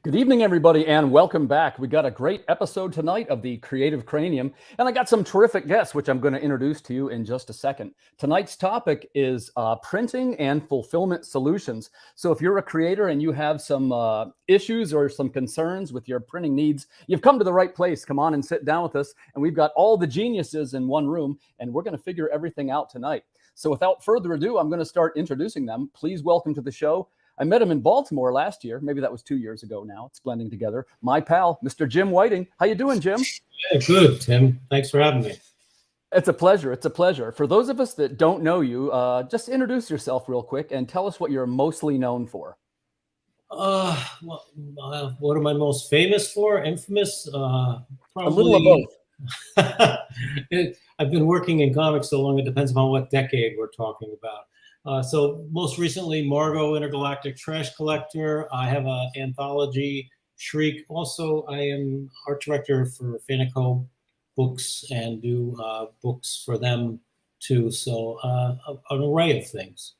Good evening, everybody, and welcome back. We got a great episode tonight of the Creative Cranium, and I got some terrific guests, which I'm going to introduce to you in just a second. Tonight's topic is printing and fulfillment solutions. So if you're a creator and you have some issues or some concerns with your printing needs, you've come to the right place. Come on and sit down with us, and we've got all the geniuses in one room, and we're going to figure everything out tonight. So without further ado, I'm going to start introducing them. Please welcome to the show. I met him in Baltimore last year. Maybe that was 2 years ago now. It's blending together. My pal, Mr. Jim Whiting. How you doing, Jim? Yeah, good, Tim. Thanks for having me. It's a pleasure. It's a pleasure. For those of us that don't know you, just introduce yourself real quick and tell us what you're mostly known for. What am I most famous for? Infamous? Probably. A little of both. I've been working in comics so long, it depends upon what decade we're talking about. So most recently, Margot, Intergalactic Trash Collector. I have an anthology, Shriek. Also, I am art director for Fanico Books and do books for them too. So an array of things.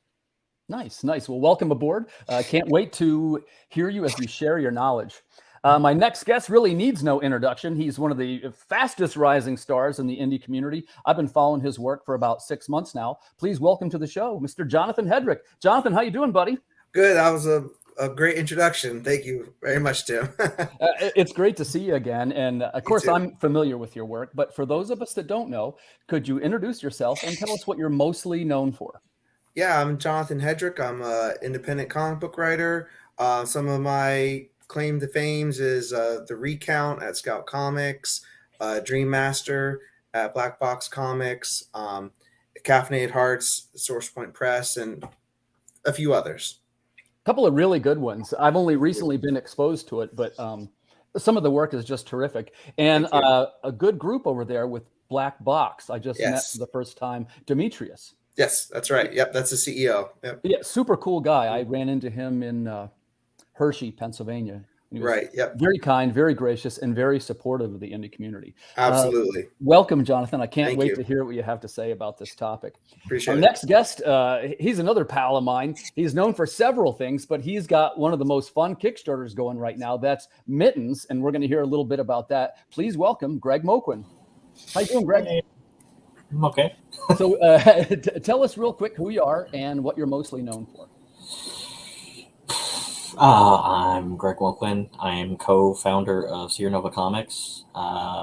Nice, nice. Well, welcome aboard. Can't wait to hear you as you share your knowledge. My next guest really needs no introduction. He's one of the fastest rising stars in the indie community. I've been following his work for about 6 months now. Please welcome to the show, Mr. Jonathan Hedrick. Jonathan, how you doing, buddy? Good. That was a great introduction. Thank you very much, Tim. It's great to see you again. And of course, I'm familiar with your work. But for those of us that don't know, could you introduce yourself and tell us what you're mostly known for? Yeah, I'm Jonathan Hedrick. I'm an independent comic book writer. Some of my claim to fames is The Recount at Scout Comics, Dream Master at Black Box Comics, Caffeinated Hearts, Source Point Press, and a few others. A couple of really good ones. I've only recently been exposed to it, but some of the work is just terrific. And a good group over there with Black Box. I just met for the first time Demetrius. Yes, that's right. Yep, that's the CEO. Yep. Yeah, super cool guy. I ran into him in Hershey, Pennsylvania. Right. Yep. Very kind, very gracious, and very supportive of the indie community. Absolutely. Welcome, Jonathan. I can't wait to hear what you have to say about this topic. Appreciate it. Our next guest, he's another pal of mine. He's known for several things, but he's got one of the most fun Kickstarters going right now. That's Mittens, and we're going to hear a little bit about that. Please welcome Greg Moquin. How you doing, Greg? I'm okay. So tell us real quick who you are and what you're mostly known for. I'm Greg Moquin. I am co-founder of Sierra Nova Comics.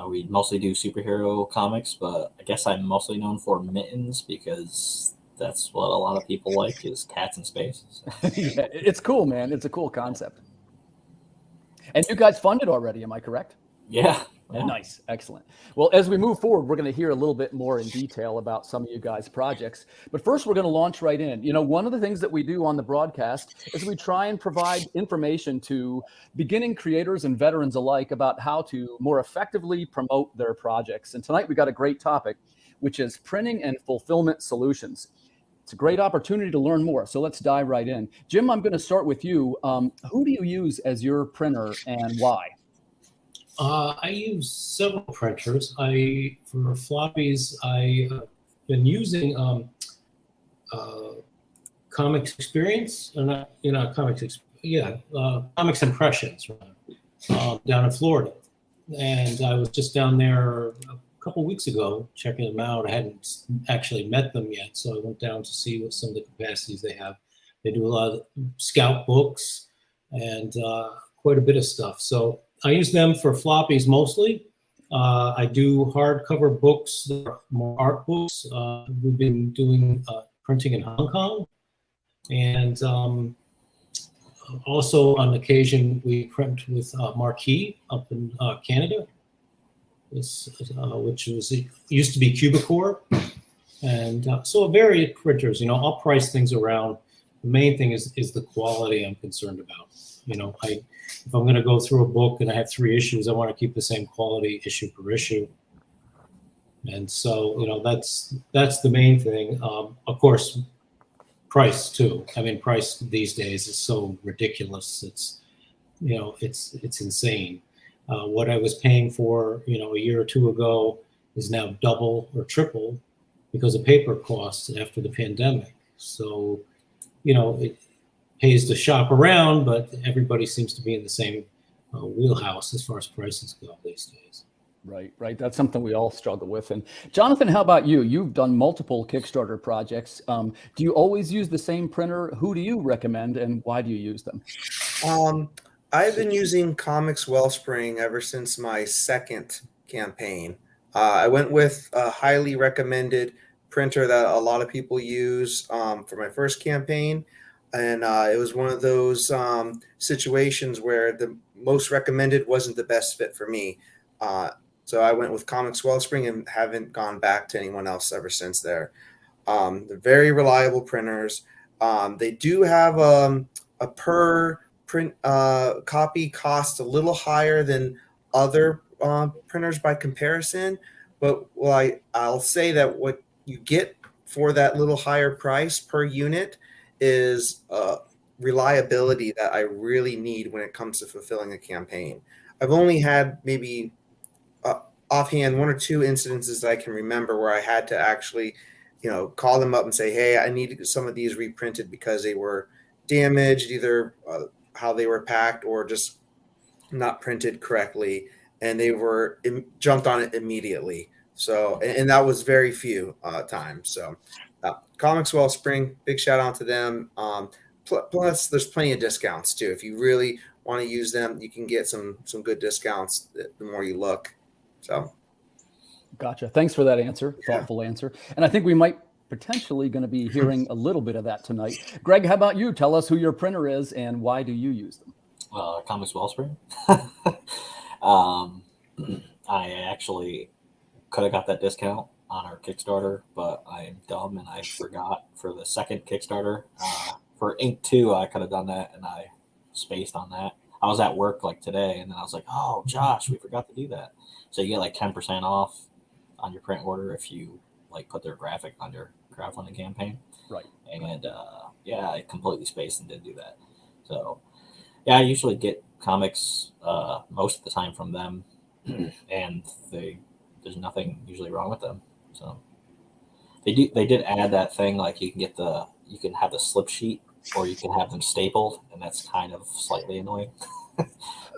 We mostly do superhero comics, but I guess I'm mostly known for Mittens because that's what a lot of people like is cats in space. So. Yeah, it's cool, man. It's a cool concept. And you guys funded already, am I correct? Yeah. Nice. Excellent. Well, as we move forward, we're going to hear a little bit more in detail about some of you guys' projects. But first, we're going to launch right in. You know, one of the things that we do on the broadcast is we try and provide information to beginning creators and veterans alike about how to more effectively promote their projects. And tonight, we got a great topic, which is printing and fulfillment solutions. It's a great opportunity to learn more. So let's dive right in. Jim, I'm going to start with you. Who do you use as your printer and why? I use several printers. For floppies, I've been using Comics Experience, Comics Impressions, down in Florida. And I was just down there a couple weeks ago checking them out. I hadn't actually met them yet, so I went down to see what some of the capacities they have. They do a lot of scout books and quite a bit of stuff. So I use them for floppies mostly. I do hardcover books, more art books. We've been doing printing in Hong Kong. And also on occasion, we print with Marquee up in Canada, which used to be Cubicore. And so varied printers, I'll price things around. The main thing is the quality I'm concerned about. If I'm going to go through a book and I have 3 issues, I want to keep the same quality issue per issue. And so, that's the main thing. Of course, price too. I mean, price these days is so ridiculous. It's insane. What I was paying for, a year or 2 ago is now double or triple because of paper costs after the pandemic. So, it pays to shop around, but everybody seems to be in the same wheelhouse as far as prices go these days. Right, right. That's something we all struggle with. And Jonathan, how about you? You've done multiple Kickstarter projects. Do you always use the same printer? Who do you recommend, and why do you use them? I've been using Comics Wellspring ever since my second campaign. I went with a highly recommended printer that a lot of people use for my first campaign. And it was one of those situations where the most recommended wasn't the best fit for me. So I went with Comics Wellspring and haven't gone back to anyone else ever since there. They're very reliable printers. They do have a per print copy cost a little higher than other printers by comparison. But I'll say that what you get for that little higher price per unit is reliability that I really need when it comes to fulfilling a campaign. I've only had maybe offhand 1 or 2 incidences that I can remember where I had to actually, call them up and say, hey, I need some of these reprinted because they were damaged, either how they were packed or just not printed correctly. And they were jumped on it immediately. So, and that was very few times. So Comics Wellspring, big shout out to them. Plus there's plenty of discounts too. If you really want to use them, you can get some good discounts the more you look. So, gotcha. Thanks for that answer. Thoughtful answer. And I think we might potentially going to be hearing a little bit of that tonight. Greg, how about you? Tell us who your printer is and why do you use them? Comics Wellspring. I actually could have got that discount on our Kickstarter, but I'm dumb and I forgot for the second Kickstarter. For Ink 2, I could have done that and I spaced on that. I was at work like today and then I was like, oh, Josh, we forgot to do that. So you get like 10% off on your print order if you like put their graphic on your crowdfunding campaign. Right. And I completely spaced and didn't do that. So yeah, I usually get comics most of the time from them, and there's nothing usually wrong with them. So they did add that thing like you can have the slip sheet or you can have them stapled, and that's kind of slightly annoying.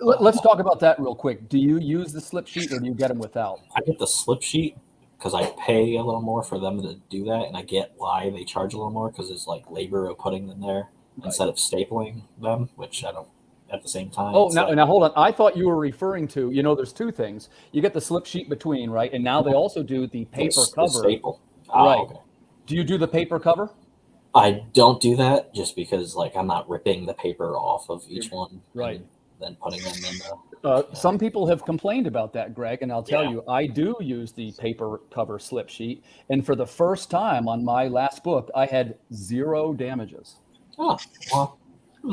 Let's talk about that real quick. Do you use the slip sheet or do you get them without? I get the slip sheet because I pay a little more for them to do that, and I get why they charge a little more because it's like labor of putting them there instead of stapling them, which I don't. At the same time. Oh, now hold on. I thought you were referring to, there's 2 things. You get the slip sheet between, right? And now they also do the paper cover. The staple. Right. Okay. Do you do the paper cover? I don't do that just because I'm not ripping the paper off of each one. Right. And then putting them in the... Some people have complained about that, Greg, and I'll tell you, I do use the paper cover slip sheet. And for the first time on my last book, I had 0 damages. Oh, well...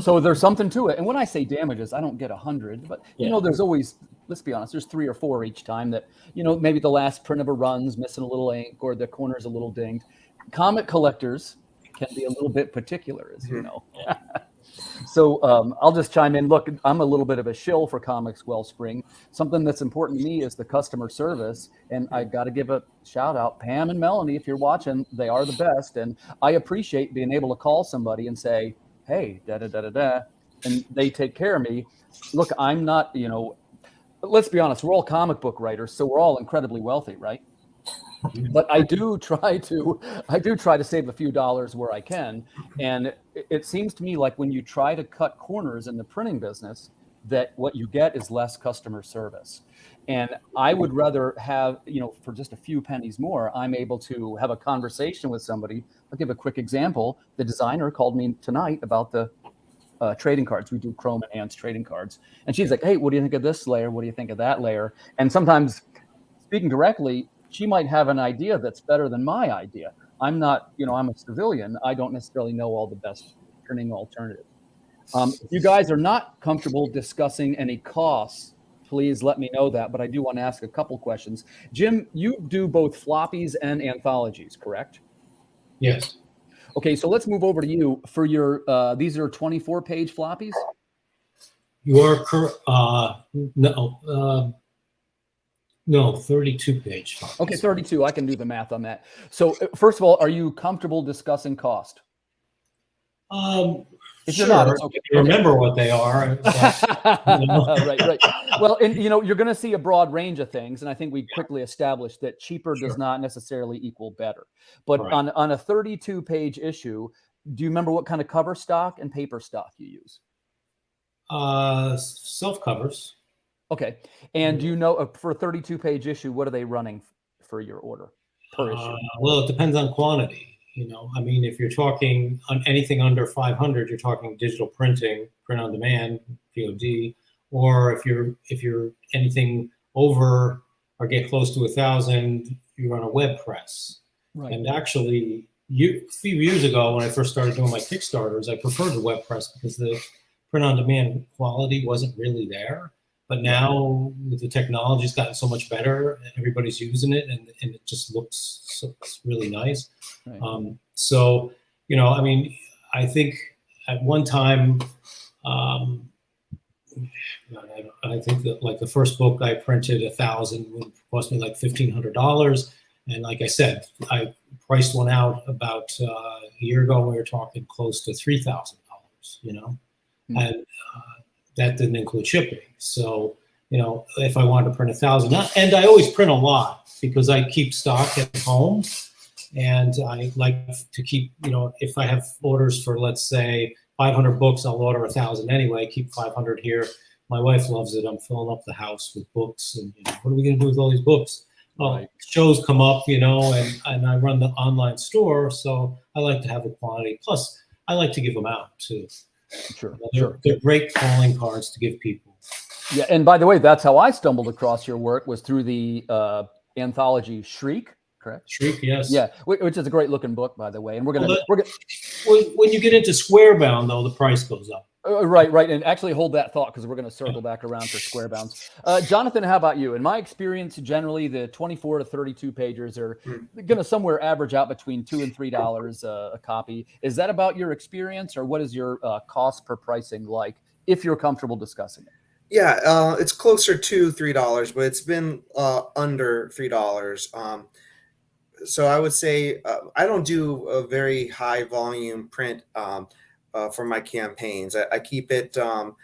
So there's something to it. And when I say damages, I don't get 100, but there's always, let's be honest, there's 3 or 4 each time that, maybe the last print of a run's missing a little ink or the corner's a little dinged. Comic collectors can be a little bit particular, as you know. So I'll just chime in. Look, I'm a little bit of a shill for Comics Wellspring. Something that's important to me is the customer service. And I got to give a shout out, Pam and Melanie, if you're watching, they are the best. And I appreciate being able to call somebody and say, hey, da-da-da-da-da, and they take care of me. Look, I'm not, let's be honest, we're all comic book writers, so we're all incredibly wealthy, right? But I do try to save a few dollars where I can. And it seems to me like when you try to cut corners in the printing business, that what you get is less customer service. And I would rather have, for just a few pennies more, I'm able to have a conversation with somebody. I'll give a quick example. The designer called me tonight about the trading cards. We do chrome enhanced trading cards. And she's like, hey, what do you think of this layer? What do you think of that layer? And sometimes, speaking directly, she might have an idea that's better than my idea. I'm not, I'm a civilian. I don't necessarily know all the best printing alternatives. If you guys are not comfortable discussing any costs, please let me know that. But I do want to ask a couple questions. Jim, you do both floppies and anthologies, correct? Yes. Okay, so let's move over to you for your. These are 24-page floppies. You are correct. No, 32-page floppies. Okay, 32. I can do the math on that. So first of all, are you comfortable discussing cost? If Sure, you're not, it's okay. if you remember what they are. But, you know. Right. Well, and you're going to see a broad range of things, and I think we quickly established that cheaper does not necessarily equal better. But Right. on a 32-page issue, do you remember what kind of cover stock and paper stock you use? Self covers. Okay, and do you know for a 32-page issue, what are they running for your order per issue? Well, it depends on quantity. You know, I mean, if you're talking on anything under 500, you're talking digital printing, print on demand, POD, or if you're anything over or get close to 1,000, you run a web press. Right. And actually, a few years ago, when I first started doing my Kickstarters, I preferred the web press because the print on demand quality wasn't really there. But now the technology's gotten so much better, everybody's using it, and it just looks really nice. Right. So, you know, I mean, I think at one time, I think that like the first book I printed 1,000 would cost me like $1,500. And like I said, I priced one out about a year ago. We were talking close to $3,000, you know, and that didn't include shipping. So, you know, if I wanted to print 1,000, and I always print a lot because I keep stock at home, and I like to keep, you know, if I have orders for, let's say, 500 books, I'll order 1,000 anyway, keep 500 here. My wife loves it. I'm filling up the house with books, and you know, what are we going to do with all these books? Well, right. Shows come up, you know, and I run the online store, so I like to have a quantity. Plus, I like to give them out too. Sure, they're great calling cards to give people. Yeah, and by the way, that's how I stumbled across your work, was through the anthology Shriek, correct? Shriek, yes. Yeah, which is a great looking book, by the way. And we're gonna when you get into Squarebound, though, the price goes up. Right, and actually hold that thought because we're going to circle back around for Squarebounds. Jonathan, how about you? In my experience, generally the 24 to 32 pagers are going to somewhere average out between $2 and $3 a copy. Is that about your experience, or what is your cost per pricing like, if you're comfortable discussing it? Yeah, it's closer to $3, but it's been under $3. So I would say I don't do a very high volume print for my campaigns. I keep it to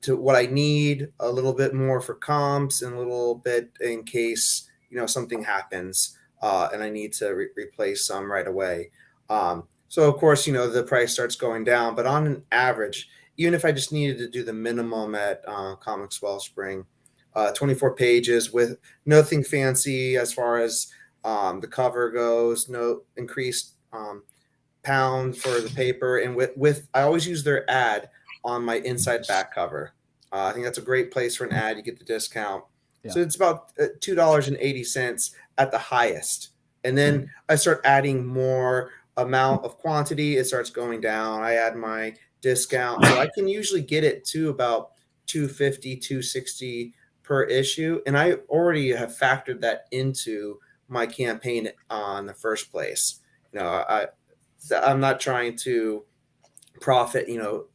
what I need, a little bit more for comps and a little bit in case, you know, something happens and I need to replace some right away. So of course, you know, the price starts going down, but on an average, even if I just needed to do the minimum at Comics Wellspring, 24 pages with nothing fancy as far as the cover goes, no increased pound for the paper, and with I always use their ad on my inside back cover. I think that's a great place for an ad. You get the discount. Yeah. So it's about $2.80 at the highest, and then I start adding more amount of quantity. It starts going down. I add my discount, so I can usually get it to about $2.50, $2.60 per issue, and I already have factored that into my campaign in the first place. You know, I'm not trying to profit, you know,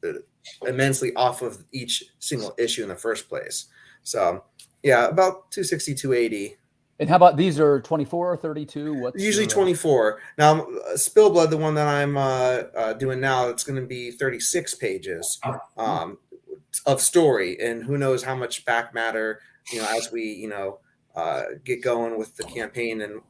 immensely off of each single issue in the first place. So yeah, about $2.60, $2.80. And how about these are 24 or 32? What's usually 24. Now, Spillblood, the one that I'm doing now, it's going to be 36 pages of story, and who knows how much back matter, you know, as we, you know, get going with the campaign and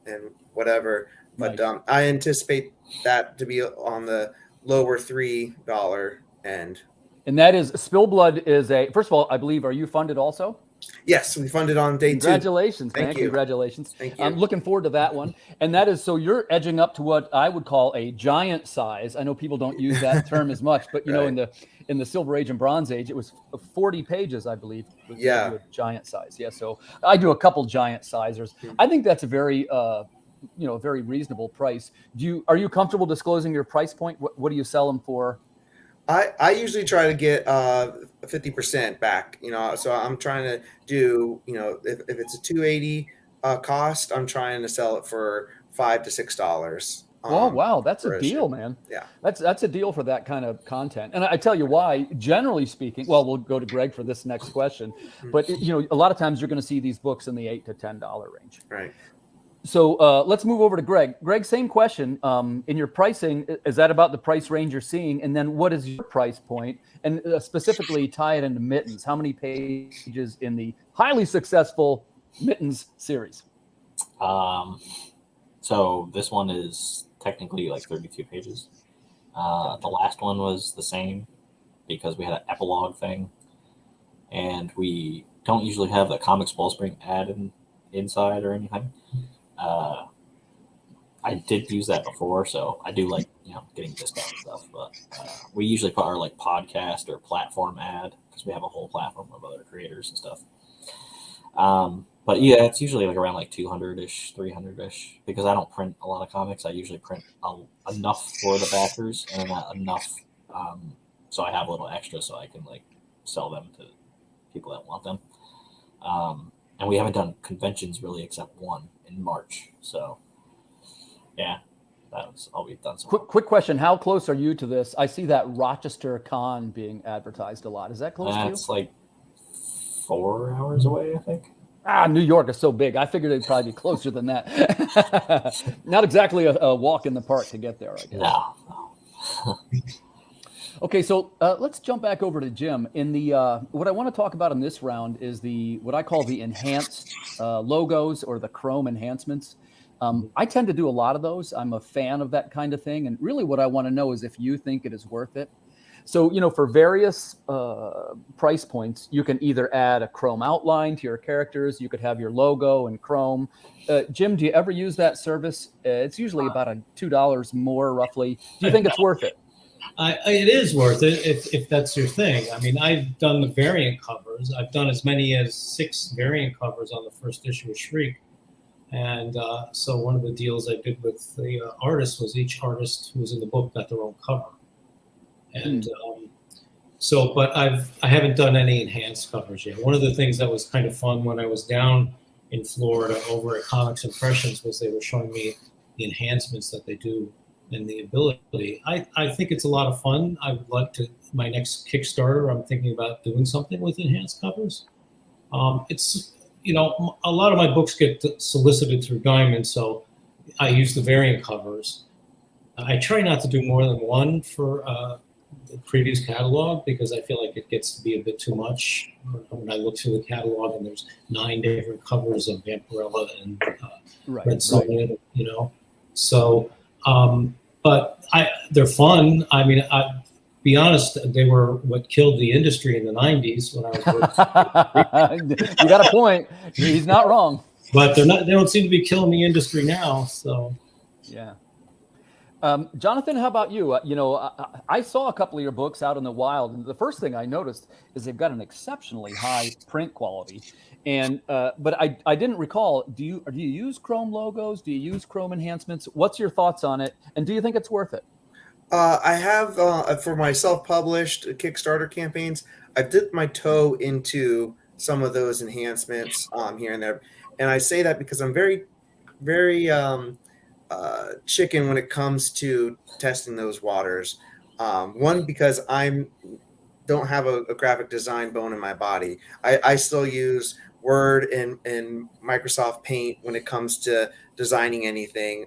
whatever. But I anticipate that to be on the lower $3 end. And that is Spillblood is a, first of all, I believe, are you funded also? Yes, we funded on day 2. Congratulations, man. Thank you. Congratulations. Thank you. I'm looking forward to that one. And that is, so you're edging up to what I would call a giant size. I know people don't use that term as much, but you know, in the Silver Age and Bronze Age, it was 40 pages, I believe. Yeah. Giant size. Yeah. So I do a couple giant sizers. I think that's a very, you know, very reasonable price. Are you comfortable disclosing your price point? What do you sell them for? I usually try to get 50% back, you know, so I'm trying to do, you know, if it's a $2.80 cost, I'm trying to sell it for $5 to $6. Oh, wow. That's a deal, man. Yeah. That's a deal for that kind of content. And I tell you why, generally speaking, well, we'll go to Greg for this next question, but you know, a lot of times you're going to see these books in the $8 to $10 range. Right. So let's move over to Greg. Greg, same question. In your pricing, is that about the price range you're seeing? And then what is your price point? And specifically tie it into Mittens. How many pages in the highly successful Mittens series? So this one is technically like 32 pages. The last one was the same because we had an epilogue thing. And we don't usually have the Comics Wellspring ad inside or anything. I did use that before, so I do like getting discount and stuff. But we usually put our like podcast or platform ad because we have a whole platform of other creators and stuff. But yeah, it's usually like around like 200-ish, 300-ish because I don't print a lot of comics. I usually print enough for the backers and not enough, so I have a little extra so I can like sell them to people that want them. And we haven't done conventions really except one in March. So yeah, that was all we've done. So quick question. How close are you to this? I see that Rochester Con being advertised a lot. Is that close to you? That's like 4 hours away, I think. New York is so big. I figured it'd probably be closer than that. Not exactly a walk in the park to get there, I guess. No. Okay, so let's jump back over to Jim. In the what I want to talk about in this round is what I call the enhanced logos or the Chrome enhancements. I tend to do a lot of those. I'm a fan of that kind of thing, and really, what I want to know is if you think it is worth it. So, for various price points, you can either add a Chrome outline to your characters. You could have your logo in Chrome. Jim, do you ever use that service? It's usually about $2 more, roughly. Do you think it's worth it? It is worth it if that's your thing. I mean, I've done the variant covers. I've done as many as 6 variant covers on the first issue of Shriek. And so one of the deals I did with the artist was each artist who was in the book got their own cover. And but I haven't done any enhanced covers yet. One of the things that was kind of fun when I was down in Florida over at Comics Impressions was they were showing me the enhancements that they do and the ability. I think it's a lot of fun. I would like to, my next Kickstarter, I'm thinking about doing something with enhanced covers. It's, a lot of my books get solicited through Diamond, so I use the variant covers. I try not to do more than one for the previous catalog because I feel like it gets to be a bit too much. When I look through the catalog and there's 9 different covers of Vampirella and Red Sonja, So, but they're fun. I mean, be honest, they were what killed the industry in the 90s when I was working. You got a point. He's not wrong. But they don't seem to be killing the industry now. So, yeah. Jonathan, how about you? I saw a couple of your books out in the wild, and the first thing I noticed is they've got an exceptionally high print quality. And but I didn't recall. Do you use Chrome logos? Do you use Chrome enhancements? What's your thoughts on it? And do you think it's worth it? I have for my self-published Kickstarter campaigns, I've dipped my toe into some of those enhancements here and there, and I say that because I'm very, very chicken when it comes to testing those waters. One, because I don't have a graphic design bone in my body. I still use Word and Microsoft Paint when it comes to designing anything.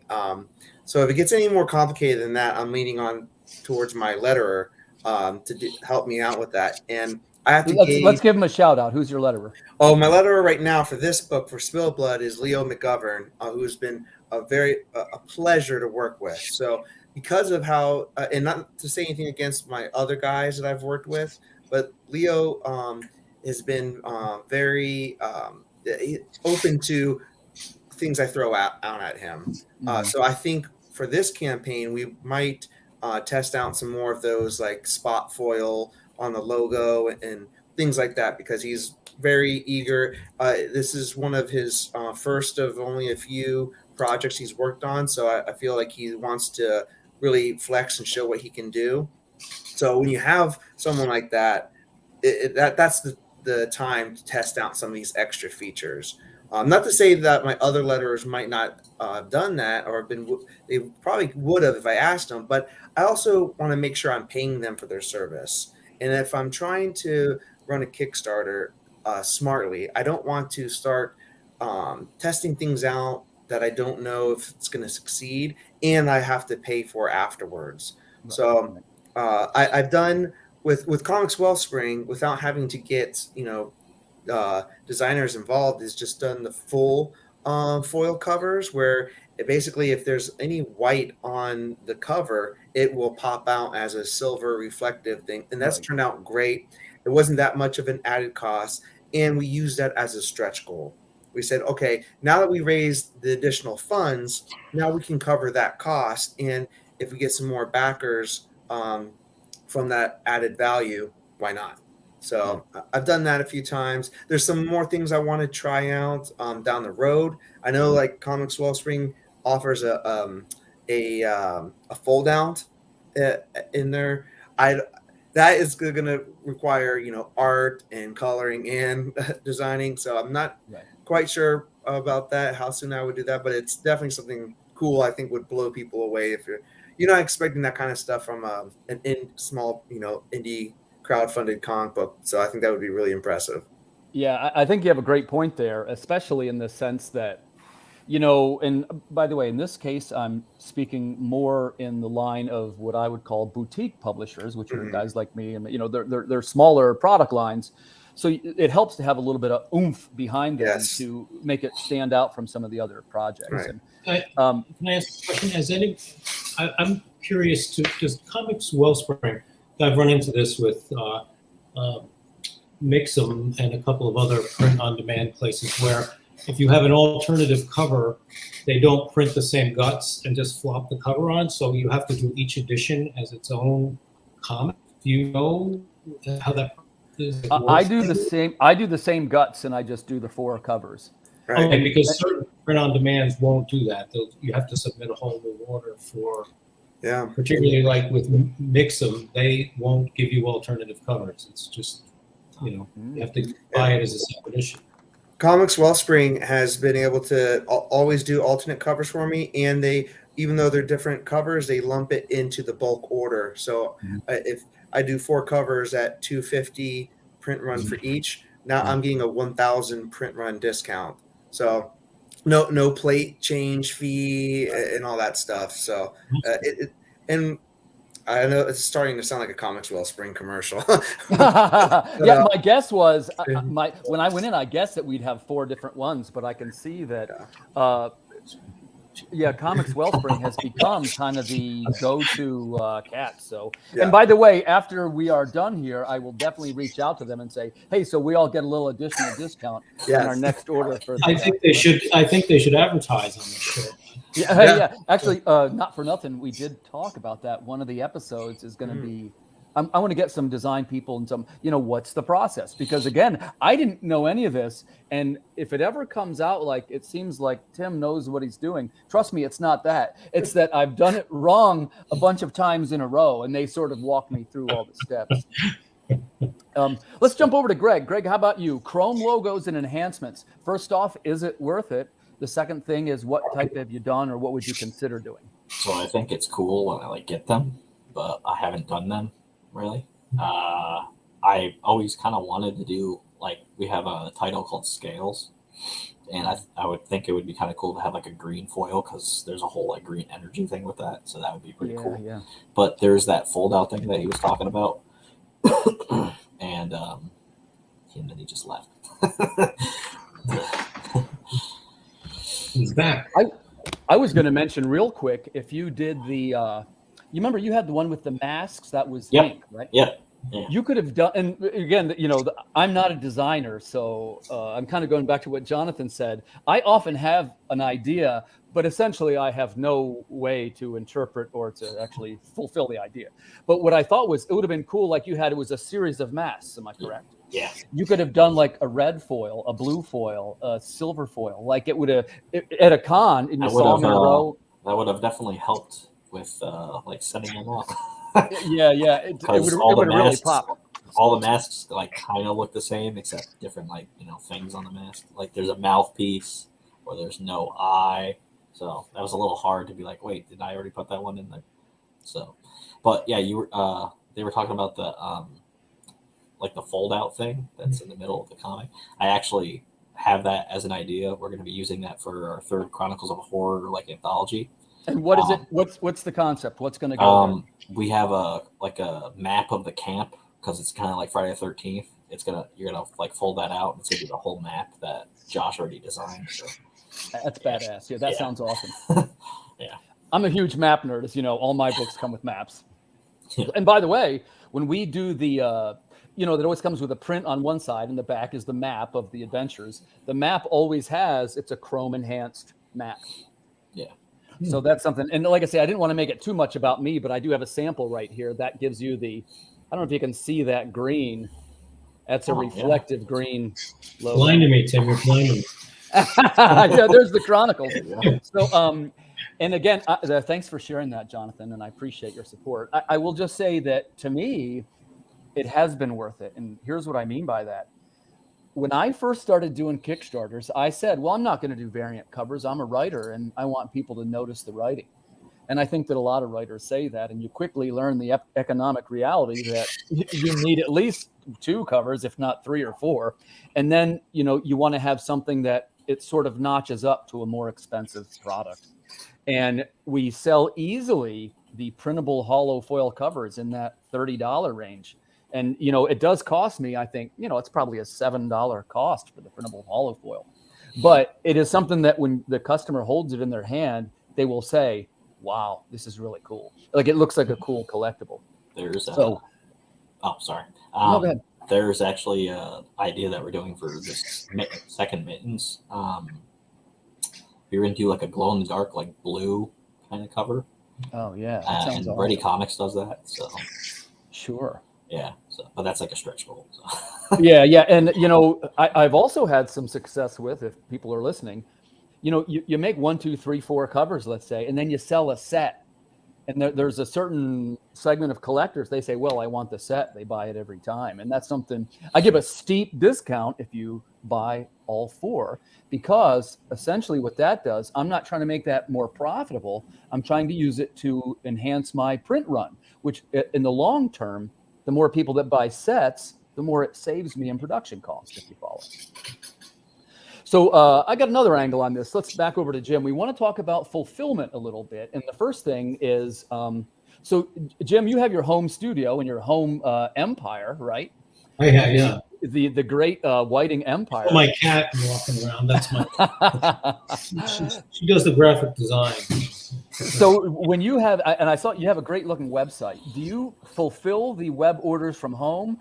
So if it gets any more complicated than that, I'm leaning on towards my letterer to help me out with that. And I have to let's give him a shout out. Who's your letterer? Oh, my letterer right now for this book, for Spill Blood, is Leo McGovern, who's been a pleasure to work with. So because of how, and not to say anything against my other guys that I've worked with, but Leo has been very open to things I throw out at him. So I think for this campaign, we might test out some more of those like spot foil on the logo and things like that, because he's very eager. This is one of his first of only a few projects he's worked on. So I feel like he wants to really flex and show what he can do. So when you have someone like that, that's the time to test out some of these extra features. Not to say that my other letterers might not have done that, or they probably would have if I asked them, but I also want to make sure I'm paying them for their service. And if I'm trying to run a Kickstarter smartly, I don't want to start testing things out that I don't know if it's going to succeed, and I have to pay for afterwards. Right. So I've done with Comics Wellspring without having to get designers involved, is just done the full foil covers, where basically if there's any white on the cover, it will pop out as a silver reflective thing, and that's turned out great. It wasn't that much of an added cost, and we used that as a stretch goal. We said, okay, now that we raised the additional funds, now we can cover that cost, and if we get some more backers from that added value, why not? So I've done that a few times. There's some more things I want to try out down the road. I know like Comics Wellspring offers a fold out in there. That is going to require art and coloring and designing. So I'm not quite sure about that, how soon I would do that, but it's definitely something cool. I think would blow people away if you're not expecting that kind of stuff from an small indie crowdfunded comic book. So I think that would be really impressive. Yeah, I think you have a great point there, especially in the sense that, and by the way, in this case, I'm speaking more in the line of what I would call boutique publishers, which are guys like me, and they're smaller product lines. So it helps to have a little bit of oomph behind them to make it stand out from some of the other projects. Right. And, can I ask a question? I'm curious does Comics Wellspring, I've run into this with Mix'em and a couple of other print-on-demand places where if you have an alternative cover, they don't print the same guts and just flop the cover on, so you have to do each edition as its own comic. Do you know how that is? I do the same. I do the same guts, and I just do the 4 covers. Right. Okay, because certain print-on-demands won't do that. You have to submit a whole new order for. Yeah. Particularly like with Mix'em, they won't give you alternative covers. It's just, you have to buy it as a separate issue. Comics Wellspring has been able to always do alternate covers for me, and even though they're different covers, they lump it into the bulk order. So if I do 4 covers at $250 print run for each, now I'm getting a 1,000 print run discount. So no plate change fee and all that stuff. So and I know it's starting to sound like a Comics Wellspring commercial. Yeah, my guess was when I went in, I guessed that we'd have 4 different ones, but I can see that Comics Wellspring has become kind of the go-to cat. So, and by the way, after we are done here, I will definitely reach out to them and say, hey, so we all get a little additional discount in our next order. I think they should advertise on this show. Yeah. Actually, not for nothing, we did talk about that. One of the episodes is going to be. I want to get some design people and some, what's the process? Because again, I didn't know any of this. And if it ever comes out like it seems like Tim knows what he's doing, trust me, it's not that. It's that I've done it wrong a bunch of times in a row, and they sort of walk me through all the steps. Let's jump over to Greg. Greg, how about you? Chrome logos and enhancements. First off, is it worth it? The second thing is, what type have you done, or what would you consider doing? So I think it's cool when I get them, but I haven't done them. Really, I always kind of wanted to do, we have a title called Scales, and I would think it would be kind of cool to have a green foil, because there's a whole green energy thing with that, so that would be pretty cool. Yeah. But there's that fold out thing that he was talking about, and then he just left. He's back. I was going to mention real quick, if you did the. You remember you had the one with the masks that was ink, right? Yeah. You could have done, and again, I'm not a designer, so I'm kind of going back to what Jonathan said. I often have an idea, but essentially I have no way to interpret or to actually fulfill the idea. But what I thought was, it would have been cool, like you had, it was a series of masks. Am I correct? Yeah. You could have done a red foil, a blue foil, a silver foil. Like it would have, at a con, and you saw them in a row. That would have definitely helped with setting them off. Yeah, it would really pop. All the masks kind of look the same, except different things on the mask. There's a mouthpiece, or there's no eye. So that was a little hard to be like, wait, did I already put that one in there? So, but yeah, you were. They were talking about the the fold out thing that's in the middle of the comic. I actually have that as an idea. We're going to be using that for our third Chronicles of Horror like anthology. And what is it? What's the concept? What's going to go there? We have a map of the camp, because it's kind of like Friday the 13th. You're gonna like fold that out and it's gonna be the whole map that Josh already designed. So. That's badass. Yeah, that sounds awesome. Yeah, I'm a huge map nerd. As you know, all my books come with maps. Yeah. And by the way, when we do the, that always comes with a print on one side, and the back is the map of the adventures. The map always it's a chrome enhanced map. Yeah. So that's something. And like I say, I didn't want to make it too much about me, but I do have a sample right here that gives you I don't know if you can see that green. That's a reflective green logo. Blinding me, Tim. You're blinding me. Yeah, there's the Chronicles. So, and again, thanks for sharing that, Jonathan, and I appreciate your support. I will just say that to me, it has been worth it. And here's what I mean by that. When I first started doing Kickstarters, I said, well, I'm not going to do variant covers. I'm a writer, and I want people to notice the writing. And I think that a lot of writers say that, and you quickly learn the economic reality that you need at least 2 covers, if not 3 or 4. And then, you want to have something that it sort of notches up to a more expensive product. And we sell easily the printable hollow foil covers in that $30 range. And, it does cost me, I think, it's probably a $7 cost for the printable hollow foil. But it is something that when the customer holds it in their hand, they will say, wow, this is really cool. Like, it looks like a cool collectible. There's sorry. No, go ahead. There's actually an idea that we're doing for this second mittens. We're going to do like a glow in the dark, like blue kind of cover. Oh yeah, and awesome. Ready Comics does that. So sure. Yeah. So, but that's like a stretch goal. So. Yeah, and I've also had some success with, if people are listening, you make 1, 2, 3, 4 covers, let's say, and then you sell a set. And there's a certain segment of collectors, they say, well, I want the set. They buy it every time. And that's something I give a steep discount if you buy all 4, because essentially what that does, I'm not trying to make that more profitable. I'm trying to use it to enhance my print run, which in the long term, the more people that buy sets, the more it saves me in production costs, if you follow. So I got another angle on this. Let's back over to Jim. We want to talk about fulfillment a little bit. And the first thing is, so Jim, you have your home studio and your home empire, right? I have, yeah. The great Whiting Empire. Oh, my cat walking around. That's my she does the graphic design. So when you have, and I saw you have a great looking website, do you fulfill the web orders from home,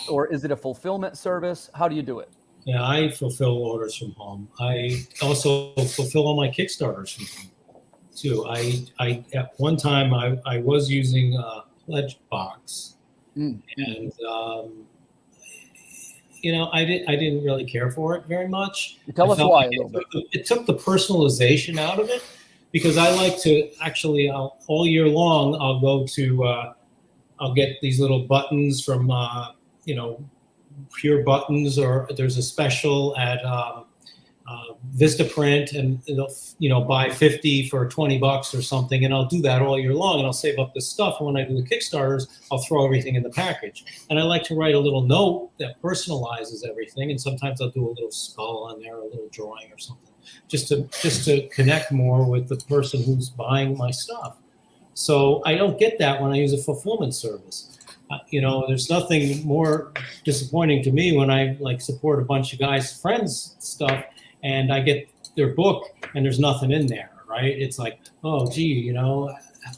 or is it a fulfillment service? How do you do it? Yeah, I fulfill orders from home. I also fulfill all my Kickstarters from home too. I at one time I was using Pledge Box, and I didn't really care for it very much. Tell us why a little bit. It took the personalization out of it, because I like to actually all year long I'll go to I'll get these little buttons from Pure Buttons, or there's a special at Vistaprint, and they'll buy 50 for $20 or something, and I'll do that all year long, and I'll save up this stuff. And when I do the Kickstarters, I'll throw everything in the package. And I like to write a little note that personalizes everything, and sometimes I'll do a little skull on there, a little drawing or something, just to connect more with the person who's buying my stuff. So I don't get that when I use a fulfillment service. There's nothing more disappointing to me when I support a bunch of guys' friends' stuff, and I get their book and there's nothing in there, right? It's like, oh, gee, a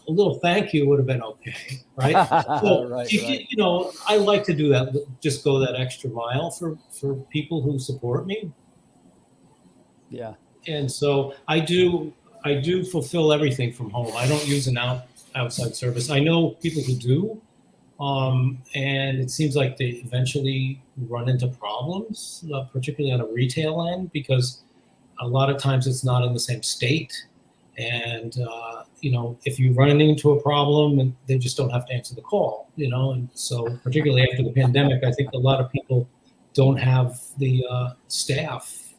little thank you would have been okay, right? So, right. I like to do that, just go that extra mile for people who support me. Yeah. And so I do fulfill everything from home. I don't use an outside service. I know people who do. And it seems like they eventually run into problems, particularly on a retail end, because a lot of times it's not in the same state. And, if you run into a problem, and they just don't have to answer the call, and so particularly after the pandemic, I think a lot of people don't have the staff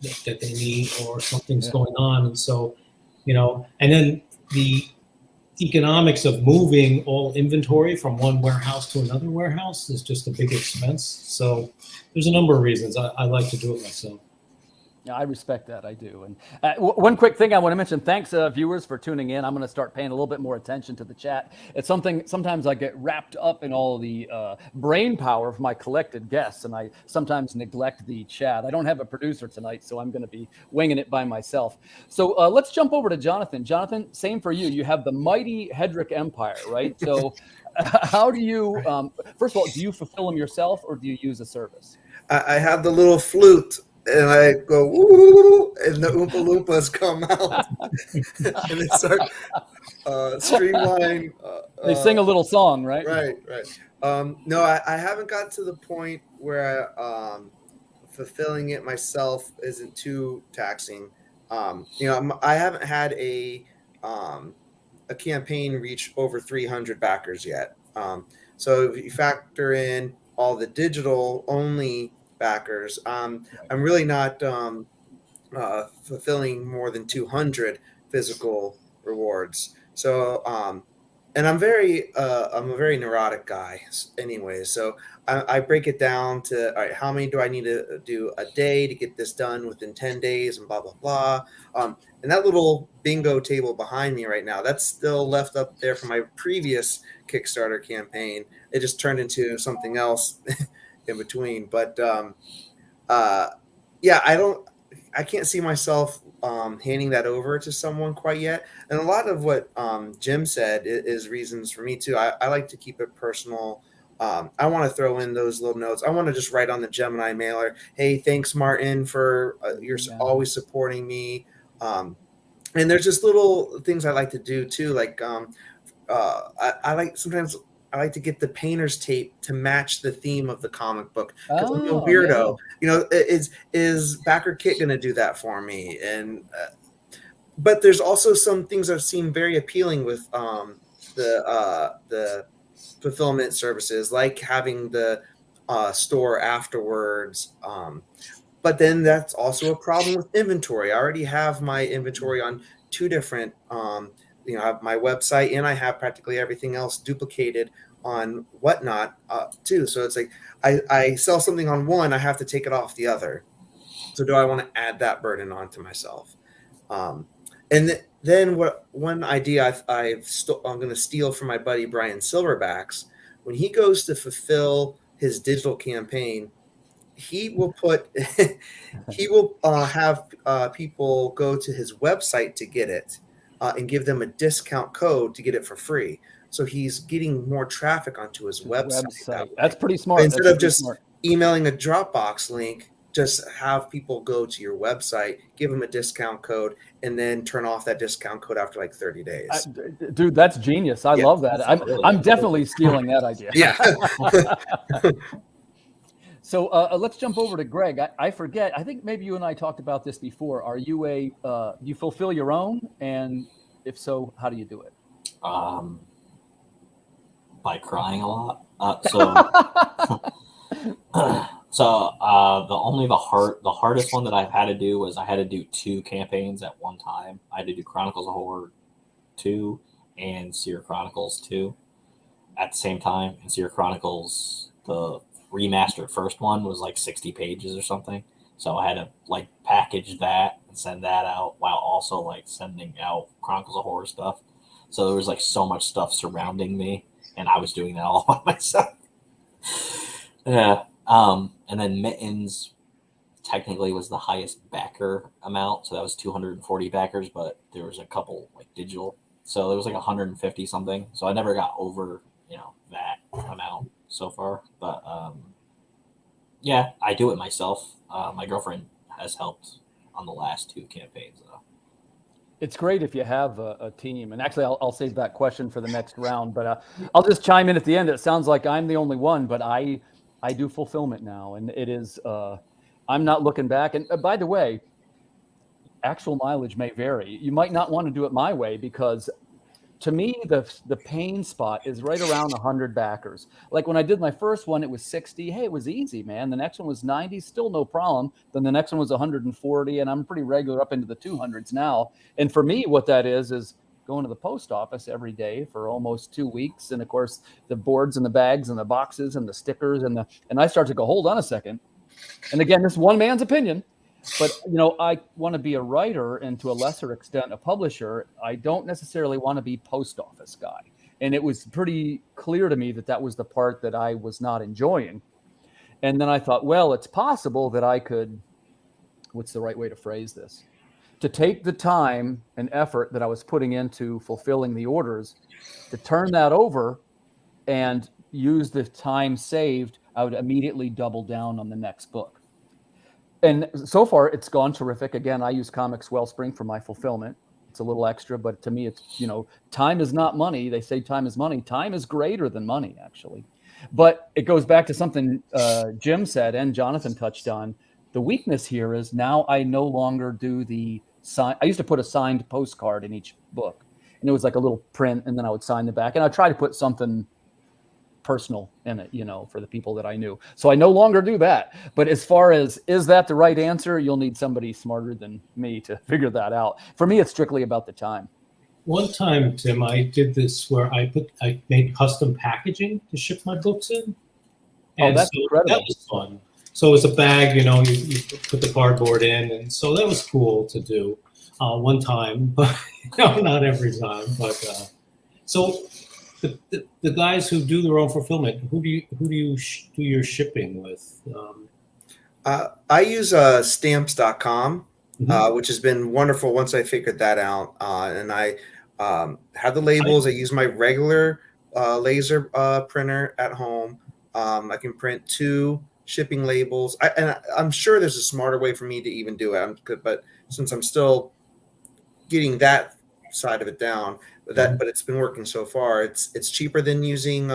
that they need, or something's going on. And so, and then the economics of moving all inventory from one warehouse to another warehouse is just a big expense. So there's a number of reasons I like to do it myself. Yeah, I respect that. I do. And one quick thing I want to mention, thanks viewers for tuning in. I'm going to start paying a little bit more attention to the chat. It's something, sometimes I get wrapped up in all the brain power of my collected guests, and I sometimes neglect the chat. I don't have a producer tonight, so I'm going to be winging it by myself. So let's jump over to Jonathan. Jonathan, same for you. You have the mighty Hedrick Empire, right? So how do you, first of all, do you fulfill them yourself or do you use a service? I have the little flute, and I go, woo, and the Oompa Loompas come out, and they start streamline. They sing a little song, right? Right. No, I haven't got to the point where fulfilling it myself isn't too taxing. I haven't had a campaign reach over 300 backers yet. So if you factor in all the digital only backers, I'm really not fulfilling more than 200 physical rewards. So and I'm a very neurotic guy anyway. So I break it down to, all right, how many do I need to do a day to get this done within 10 days and blah, blah, blah. And that little bingo table behind me right now, that's still left up there from my previous Kickstarter campaign. It just turned into something else in between. But I can't see myself handing that over to someone quite yet. And a lot of what Jim said is reasons for me too. I like to keep it personal. I want to throw in those little notes. I want to just write on the Gemini mailer, hey, thanks, Martin, for you're always supporting me. And there's just little things I like to do too. Like I like to get the painter's tape to match the theme of the comic book. Because I'm a weirdo. Yeah. Is Backer Kit going to do that for me? And but there's also some things I've seen very appealing with the fulfillment services, like having the store afterwards. But then that's also a problem with inventory. I already have my inventory on two different, I have my website, and I have practically everything else duplicated on Whatnot too. So it's like I sell something on one, I have to take it off the other. So do I want to add that burden onto myself? And then one idea I'm going to steal from my buddy Brian Silverbacks. When he goes to fulfill his digital campaign, he will have people go to his website to get it and give them a discount code to get it for free. So he's getting more traffic onto his website. That's pretty smart. Instead of just emailing a Dropbox link, just have people go to your website, give them a discount code, and then turn off that discount code after like 30 days. Dude, that's genius. I love that. I'm definitely stealing that idea. Yeah. So let's jump over to Greg. I forget. I think maybe you and I talked about this before. Are you you fulfill your own? And if so, how do you do it? By crying a lot. The hardest one that I've had to do was I had to do two campaigns at one time. I had to do Chronicles of Horror 2 and Seer Chronicles 2 at the same time. And Seer Chronicles, the remastered first one, was like 60 pages or something. So I had to like package that and send that out while also like sending out Chronicles of Horror stuff. So there was like so much stuff surrounding me, and I was doing that all by myself. Yeah. And then Mittens technically was the highest backer amount. So that was 240 backers, but there was a couple like digital. So there was like 150 something. So I never got over, that amount so far. But yeah, I do it myself. My girlfriend has helped on the last two campaigns though. It's great if you have a team. And actually, I'll save that question for the next round. But I'll just chime in at the end. It sounds like I'm the only one, but I do fulfillment now. And it is, I'm not looking back. And by the way, actual mileage may vary. You might not want to do it my way because to me, the pain spot is right around 100 backers. Like when I did my first one, it was 60. Hey, it was easy, man. The next one was 90, still no problem. Then the next one was 140, and I'm pretty regular up into the 200s now. And for me, what that is going to the post office every day for almost 2 weeks. And of course, the boards and the bags and the boxes and the stickers and I start to go, hold on a second. And again, this is one man's opinion. But, you know, I want to be a writer and to a lesser extent a publisher. I don't necessarily want to be post office guy. And it was pretty clear to me that that was the part that I was not enjoying. And then I thought, well, it's possible that I could, what's the right way to phrase this? To take the time and effort that I was putting into fulfilling the orders, to turn that over and use the time saved, I would immediately double down on the next book. And so far, it's gone terrific. Again, I use Comics Wellspring for my fulfillment. It's a little extra, but to me, it's, you know, time is not money. They say time is money. Time is greater than money, actually. But it goes back to something Jim said and Jonathan touched on. The weakness here is now I no longer do the sign. I used to put a signed postcard in each book, and it was like a little print, and then I would sign the back, and I'd try to put something personal in it, you know, for the people that I knew. So I no longer do that. But as far as, is that the right answer? You'll need somebody smarter than me to figure that out. For me, it's strictly about the time. One time, Tim, I did this where I made custom packaging to ship my books in. And that's incredible. That was fun. So it was a bag, you know, you put the cardboard in, and so that was cool to do one time, but not every time. But so the guys who do their own fulfillment, who do you do your shipping with? I use stamps.com, which has been wonderful once I figured that out. And I have the labels. I use my regular laser printer at home. I can print 2 shipping labels. I'm sure there's a smarter way for me to even do it. But since I'm still getting that side of it down, but it's been working so far. It's cheaper than using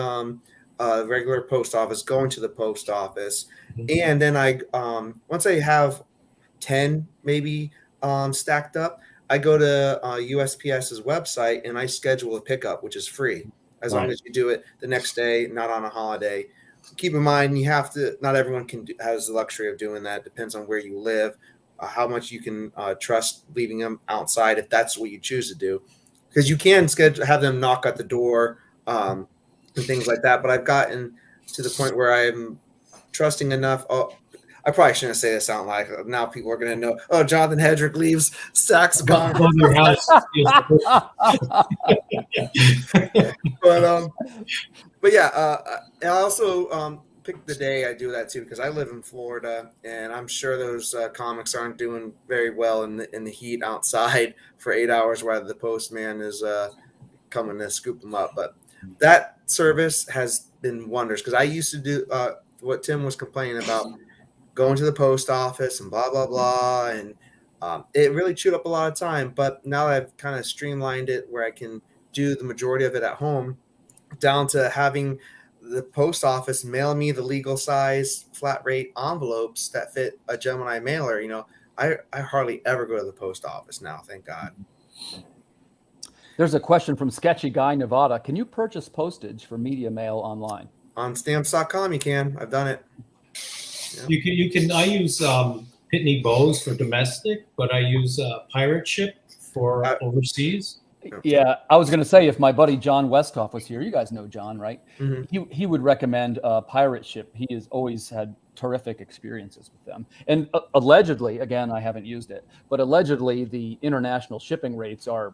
regular post office, going to the post office. And then I once I have 10 maybe stacked up, I go to USPS's website and I schedule a pickup, which is free as long as you do it the next day, not on a holiday. Keep in mind, you have to. Not everyone has the luxury of doing that. Depends on where you live, how much you can trust leaving them outside if that's what you choose to do. Because you can have them knock at the door and things like that. But I've gotten to the point where I'm trusting enough. Oh, I probably shouldn't say this out loud. Now people are going to know. Oh, Jonathan Hedrick leaves stacks of comics. Your house. But yeah, I also pick the day I do that too, because I live in Florida, and I'm sure those comics aren't doing very well in the heat outside for 8 hours while the postman is coming to scoop them up. But that service has been wonders, because I used to do what Tim was complaining about, going to the post office and blah, blah, blah. And it really chewed up a lot of time. But now I've kind of streamlined it where I can do the majority of it at home, down to having the post office mail me the legal size flat rate envelopes that fit a Gemini mailer. You know, I hardly ever go to the post office now, thank God. There's a question from Sketchy Guy, Nevada. Can you purchase postage for media mail online? On stamps.com, you can. I've done it. Yeah. You can. I use Pitney Bowes for domestic, but I use Pirate Ship for overseas. Yeah, I was going to say, if my buddy John Westhoff was here, you guys know John, right? Mm-hmm. He would recommend Pirate Ship. He has always had terrific experiences with them. And allegedly, again, I haven't used it, but allegedly the international shipping rates are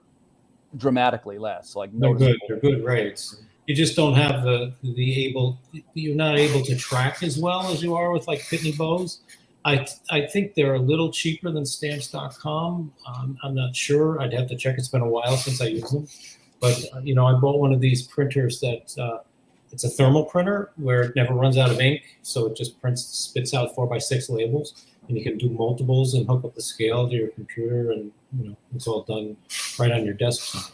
dramatically less. Like they're good. They're good rates. You just don't have you're not able to track as well as you are with like Pitney Bowes. I think they're a little cheaper than stamps.com. I'm not sure. I'd have to check. It's been a while since I used them. But, you know, I bought one of these printers that it's a thermal printer where it never runs out of ink. So it just spits out 4x6 labels. And you can do multiples and hook up the scale to your computer. And, you know, it's all done right on your desktop.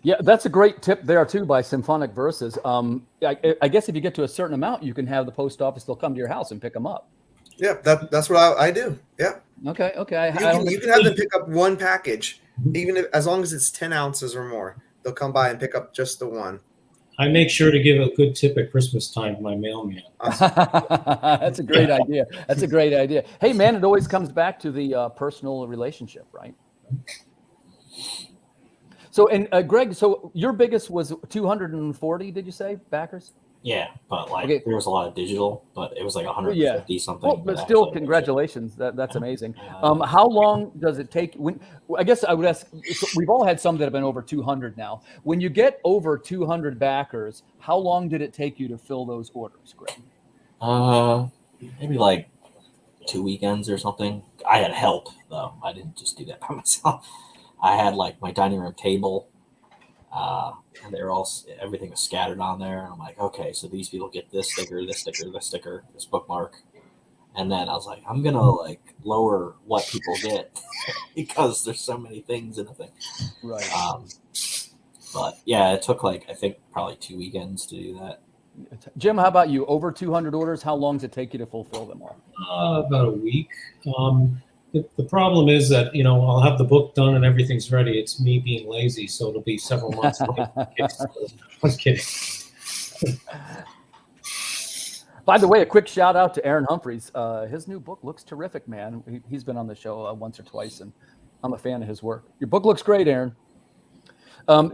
Yeah, that's a great tip there, too, by Symphonic Verses. I guess if you get to a certain amount, you can have the post office. They'll come to your house and pick them up. Yeah, that's what I do. Yeah. Okay. You can have them pick up one package, even as long as it's 10 ounces or more. They'll come by and pick up just the one. I make sure to give a good tip at Christmas time to my mailman. Awesome. That's a great idea. That's a great idea. Hey, man, it always comes back to the personal relationship, right? So, and Greg, so your biggest was 240, did you say, backers? Yeah, but like Okay. there was a lot of digital, but it was like 150 Yeah. something. Well, but still, actually- congratulations. That's amazing. How long does it take? I guess I would ask. So we've all had some that have been over 200 now. When you get over 200 backers, how long did it take you to fill those orders, Greg? Maybe like 2 weekends or something. I had help though. I didn't just do that by myself. I had like my dining room table, and they were all, everything was scattered on there. And I'm like, okay, so these people get this sticker, this sticker, this sticker, this bookmark. And then I was like, I'm gonna like lower what people get because there's so many things in the thing. Right. But yeah, it took like I think probably 2 weekends to do that. Jim, how about you? Over 200 orders, how long does it take you to fulfill them all? About a week. The problem is that, I'll have the book done and everything's ready. It's me being lazy, so it'll be several months later. I'm kidding. By the way, a quick shout out to Aaron Humphreys. His new book looks terrific, man. He's been on the show once or twice, and I'm a fan of his work. Your book looks great, Aaron.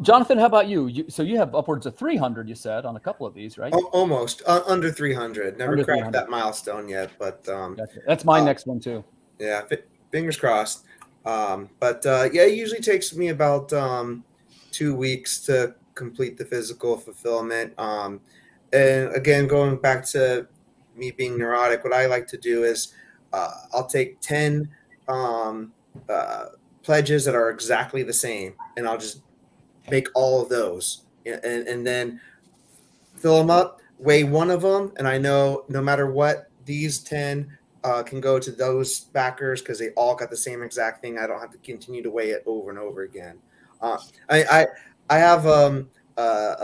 Jonathan, how about you? So you have upwards of 300, you said, on a couple of these, right? Almost under 300. Never Under cracked 300. that milestone yet, but Gotcha. That's my next one too. yeah, fingers crossed. But it usually takes me about 2 weeks to complete the physical fulfillment. And again, going back to me being neurotic, what I like to do is I'll take 10 pledges that are exactly the same, and I'll just make all of those, and then fill them up, weigh one of them, and I know no matter what, these 10 can go to those backers because they all got the same exact thing. I don't have to continue to weigh it over and over again. I have a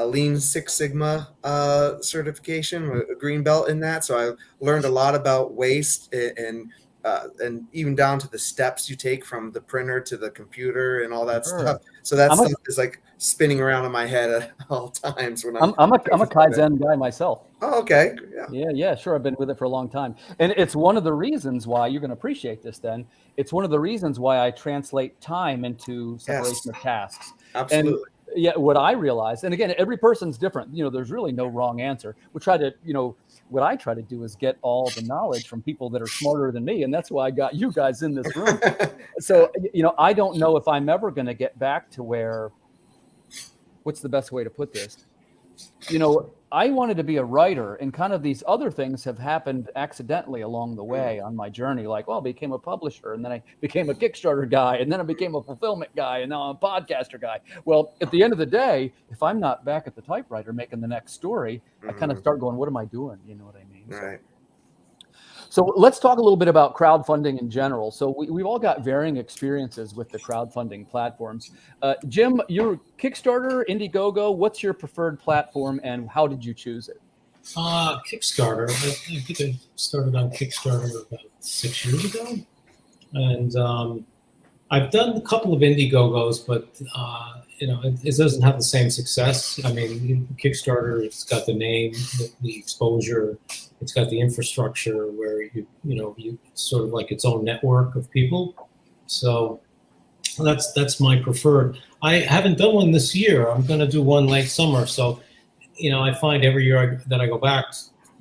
Lean Six Sigma certification, a green belt in that, so I learned a lot about waste and even down to the steps you take from the printer to the computer and all that stuff. So that stuff is like spinning around in my head at all times when I'm a Kaizen guy myself. Oh, okay. Yeah, sure. I've been with it for a long time. And it's one of the reasons why you're going to appreciate this then. It's one of the reasons why I translate time into separation of tasks. Absolutely. And yeah, what I realized, and again, every person's different. There's really no wrong answer. We try to, what I try to do is get all the knowledge from people that are smarter than me. And that's why I got you guys in this room. So, I don't know if I'm ever going to get back to where, what's the best way to put this? I wanted to be a writer, and kind of these other things have happened accidentally along the way on my journey. Like, well, I became a publisher, and then I became a Kickstarter guy, and then I became a fulfillment guy, and now I'm a podcaster guy. Well, at the end of the day, if I'm not back at the typewriter making the next story, I kind of start going, what am I doing? You know what I mean? Right. So let's talk a little bit about crowdfunding in general. So we've all got varying experiences with the crowdfunding platforms. Jim, your Kickstarter, Indiegogo, what's your preferred platform and how did you choose it? Kickstarter. I think I started on Kickstarter about 6 years ago. And I've done a couple of Indiegogos, but it doesn't have the same success. I mean, Kickstarter, it's got the name, the exposure, it's got the infrastructure where you sort of like its own network of people. So that's my preferred. I haven't done one this year. I'm going to do one late summer. So, I find every year that I go back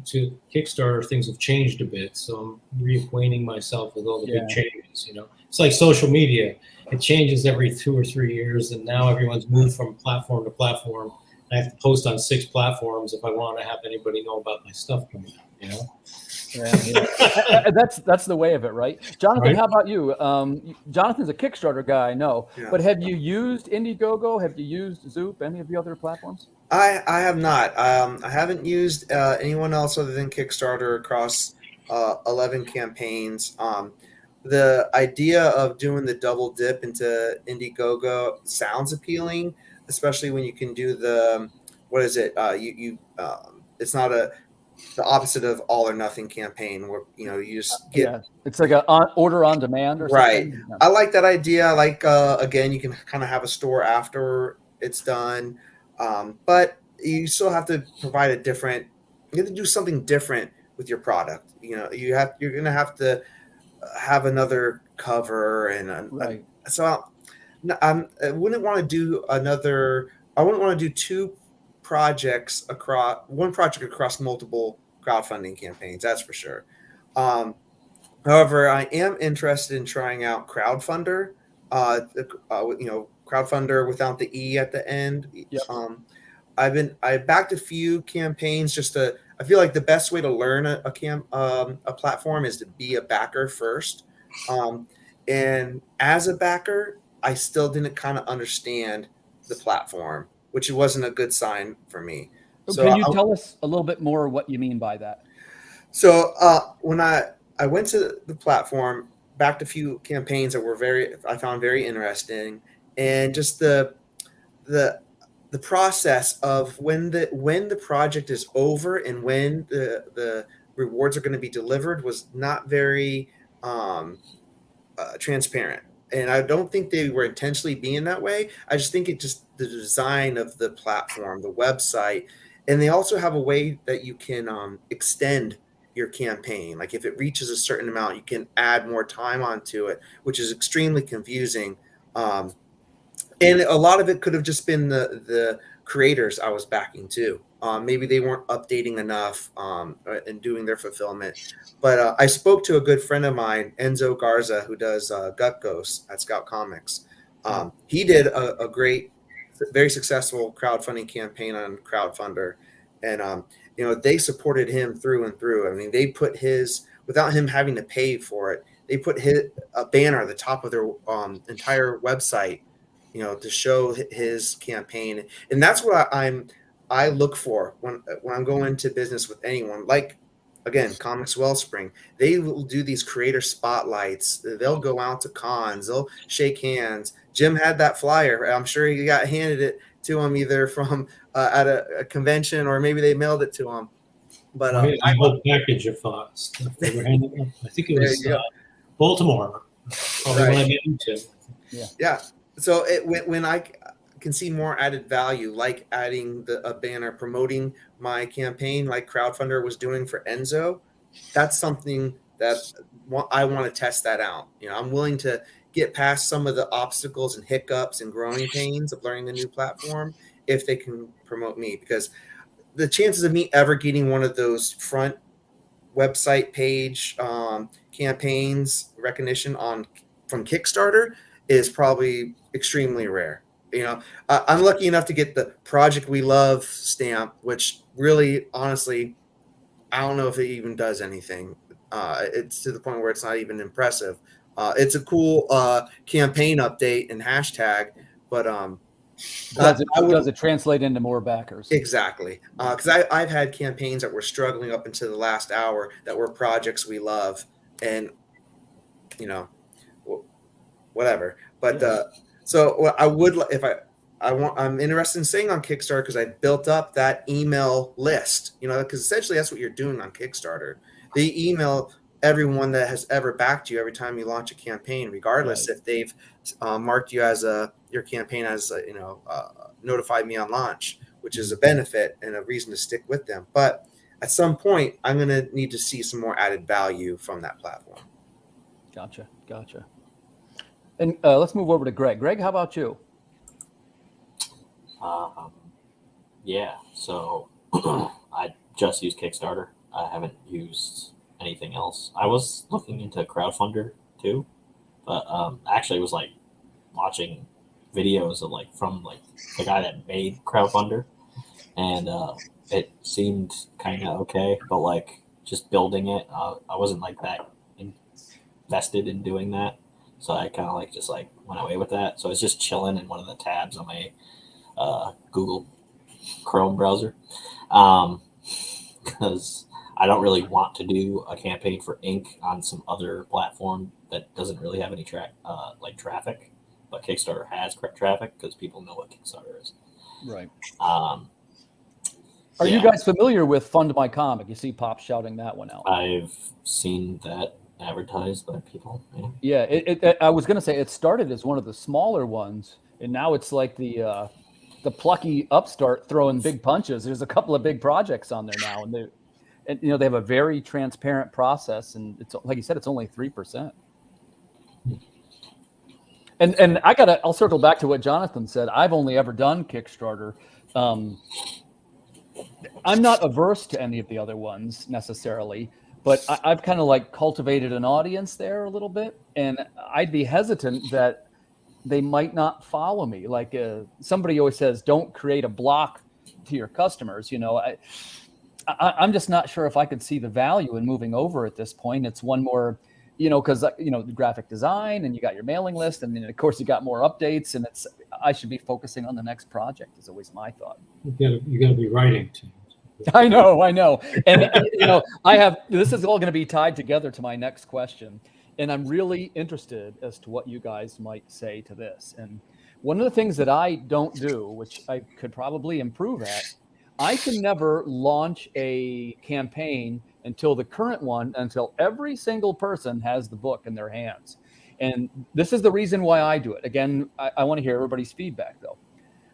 to Kickstarter, things have changed a bit. So I'm reacquainting myself with all the big changes. It's like social media. It changes every 2 or 3 years, and now everyone's moved from platform to platform. I have to post on 6 platforms if I want to have anybody know about my stuff coming out. Yeah. That's the way of it, right? Jonathan, How about you? Jonathan's a Kickstarter guy, I know, but have you used Indiegogo? Have you used Zoop? Any of the other platforms? I have not. I haven't used anyone else other than Kickstarter across 11 campaigns. The idea of doing the double dip into Indiegogo sounds appealing, especially when you can do the, what is it? It's not the opposite of all or nothing campaign where you just get it's like an order on demand or right. something. I like that idea. I like again, you can kind of have a store after it's done, but you still have to provide you have to do something different with your product. You're gonna have to have another cover and so I wouldn't want to do I wouldn't want to do 2 project across multiple crowdfunding campaigns. That's for sure. However, I am interested in trying out Crowdfunder. Crowdfunder without the E at the end. Yep. I backed a few campaigns just to. I feel like the best way to learn a platform is to be a backer first. And as a backer, I still didn't kind of understand the platform, which wasn't a good sign for me. So can you tell us a little bit more what you mean by that? So when I went to the platform, backed a few campaigns that I found very interesting, and just the process of when the project is over and when the rewards are going to be delivered was not very transparent. And I don't think they were intentionally being that way. I just think the design of the platform, the website, and they also have a way that you can extend your campaign. Like if it reaches a certain amount, you can add more time onto it, which is extremely confusing. And a lot of it could have just been the creators I was backing too. Maybe they weren't updating enough and doing their fulfillment. But I spoke to a good friend of mine, Enzo Garza, who does Gut Ghost at Scout Comics. He did a great, very successful crowdfunding campaign on Crowdfunder. And, they supported him through and through. I mean, they put without him having to pay for it, they put a banner at the top of their entire website, to show his campaign. And that's what I look for when I'm going into business with anyone. Like, again, Comics Wellspring, they will do these creator spotlights. They'll go out to cons. They'll shake hands. Jim had that flyer. I'm sure he got handed it to him either from at a convention or maybe they mailed it to him. But I whole package of stuff they were handing out. I think it was Baltimore. Probably Right. when I met you too. Yeah. So when I can see more added value, like adding a banner promoting my campaign, like Crowdfunder was doing for Enzo, that's something that I want to test that out. I'm willing to get past some of the obstacles and hiccups and growing pains of learning the new platform if they can promote me, because the chances of me ever getting one of those front website page campaigns recognition from Kickstarter is probably extremely rare. I'm lucky enough to get the Project We Love stamp, which really, honestly, I don't know if it even does anything. It's to the point where it's not even impressive. It's a cool campaign update and hashtag, but does it translate into more backers? Exactly, because I've had campaigns that were struggling up until the last hour that were Projects We Love, and whatever. But so what I would, if I'm interested in staying on Kickstarter because I built up that email list, because essentially that's what you're doing on Kickstarter. They email everyone that has ever backed you every time you launch a campaign, regardless if they've marked you as your campaign as notified me on launch, which is a benefit and a reason to stick with them. But at some point, I'm going to need to see some more added value from that platform. Gotcha. And let's move over to Greg. Greg, how about you? So I just use Kickstarter. I haven't used anything else. I was looking into Crowdfunder too, but actually was like watching videos of from the guy that made Crowdfunder, and it seemed kind of okay, but just building it, I wasn't that invested in doing that, so I kind of just went away with that. So it's just chilling in one of the tabs on my Google Chrome browser, because I don't really want to do a campaign for ink on some other platform that doesn't really have any traffic, but Kickstarter has traffic because people know what Kickstarter is. Right. Are you guys familiar with Fund My Comic? You see Pop shouting that one out. I've seen that advertised by people. I was going to say it started as one of the smaller ones, and now it's like the plucky upstart throwing big punches. There's a couple of big projects on there now, and they have a very transparent process, and it's like you said, it's only 3%. And I'll circle back to what Jonathan said. I've only ever done Kickstarter. I'm not averse to any of the other ones necessarily, but I've kind of like cultivated an audience there a little bit, and I'd be hesitant that they might not follow me. Like somebody always says, don't create a block to your customers. I'm just not sure if I could see the value in moving over at this point. It's one more, because the graphic design, and you got your mailing list, and then of course you got more updates, and I should be focusing on the next project is always my thought. You got to be writing too. I know. And, this is all going to be tied together to my next question. And I'm really interested as to what you guys might say to this. And one of the things that I don't do, which I could probably improve at, I can never launch a campaign until every single person has the book in their hands. And this is the reason why I do it. Again, I want to hear everybody's feedback though.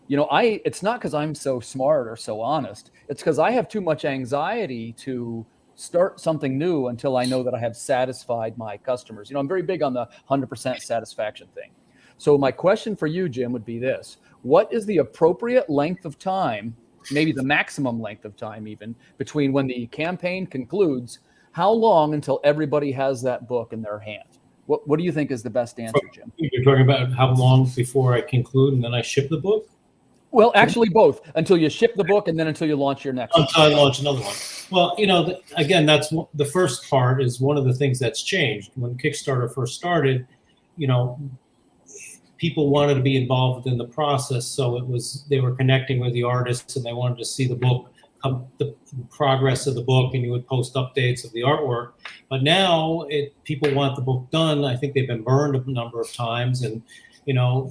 It's not because I'm so smart or so honest. It's because I have too much anxiety to start something new until I know that I have satisfied my customers. I'm very big on the 100% satisfaction thing. So my question for you, Jim, would be this. What is the appropriate length of time, maybe the maximum length of time even, between when the campaign concludes? How long until everybody has that book in their hand? What do you think is the best answer, Jim? You're talking about how long before I conclude and then I ship the book? Well, actually both, until you ship the book and then until you launch your next one. Until I launch another one. Well, again, that's the first part is one of the things that's changed. When Kickstarter first started, people wanted to be involved in the process. So they were connecting with the artists and they wanted to see the book, the progress of the book, and you would post updates of the artwork. But now people want the book done. I think they've been burned a number of times. And,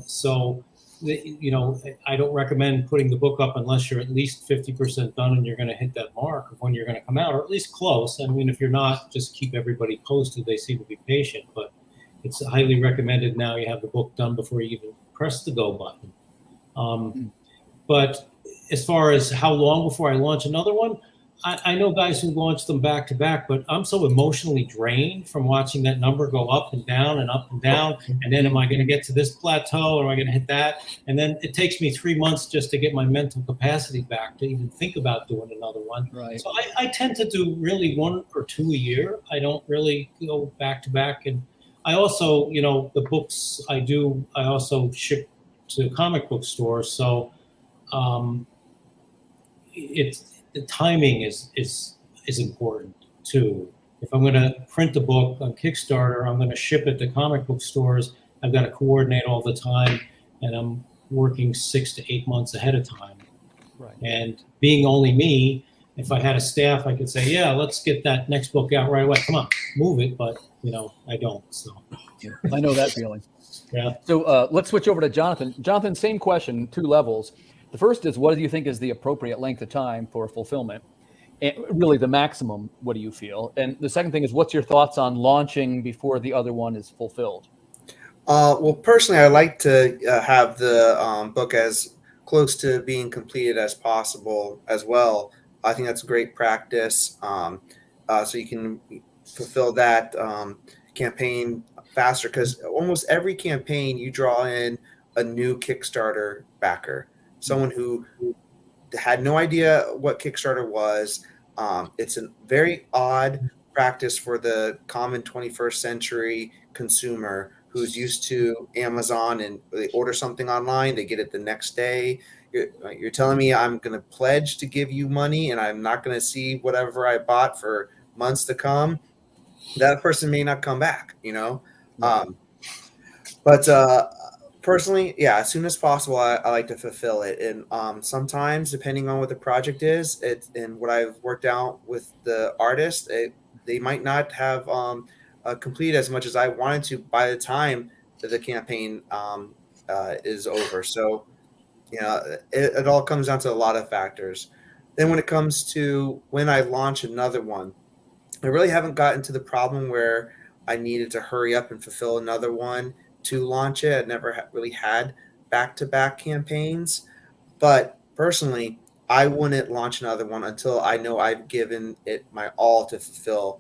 so I don't recommend putting the book up unless you're at least 50% done and you're going to hit that mark of when you're going to come out, or at least close. I mean, if you're not, just keep everybody posted. They seem to be patient, but it's highly recommended now you have the book done before you even press the go button. But as far as how long before I launch another one, I know guys who launch them back to back, but I'm so emotionally drained from watching that number go up and down and up and down. And then am I going to get to this plateau, or am I going to hit that? And then it takes me 3 months just to get my mental capacity back to even think about doing another one. Right. So I tend to do really 1 or 2 a year. I don't really go back to back. And I also, the books I do, I also ship to comic book stores. So the timing is important too. If I'm going to print a book on Kickstarter, I'm going to ship it to comic book stores. I've got to coordinate all the time, and I'm working 6 to 8 months ahead of time. Right. And being only me, if I had a staff, I could say, yeah, let's get that next book out right away. Come on, move it. But I don't. So I know that feeling. Yeah. So let's switch over to Jonathan. Jonathan, same question, 2 levels. The first is, what do you think is the appropriate length of time for fulfillment? And really the maximum, what do you feel? And the second thing is, what's your thoughts on launching before the other one is fulfilled? Well, personally, I like to have the book as close to being completed as possible as well. I think that's great practice. So you can fulfill that campaign faster, because almost every campaign you draw in a new Kickstarter backer. Someone who had no idea what Kickstarter was. It's a very odd practice for the common 21st century consumer who's used to Amazon, and they order something online, they get it the next day. You're telling me I'm going to pledge to give you money and I'm not going to see whatever I bought for months to come? That person may not come back, But personally, yeah, as soon as possible, I like to fulfill it. And sometimes, depending on what the project is, and what I've worked out with the artist, they might not have completed as much as I wanted to by the time that the campaign is over. So, it all comes down to a lot of factors. Then when it comes to when I launch another one, I really haven't gotten to the problem where I needed to hurry up and fulfill another one to launch it. I'd never really had back-to-back campaigns, but personally, I wouldn't launch another one until I know I've given it my all to fulfill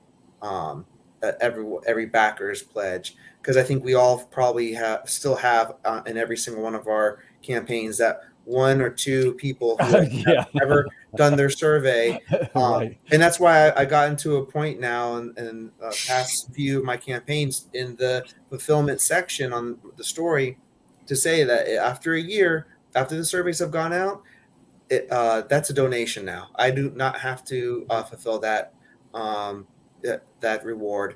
every backer's pledge, because I think we all probably still have in every single one of our campaigns that one or two people who Yeah. have never done their survey. Right. And that's why I got into a point now in past few of my campaigns in the fulfillment section on the story to say that after a year, after the surveys have gone out, that's a donation now. I do not have to fulfill that that reward,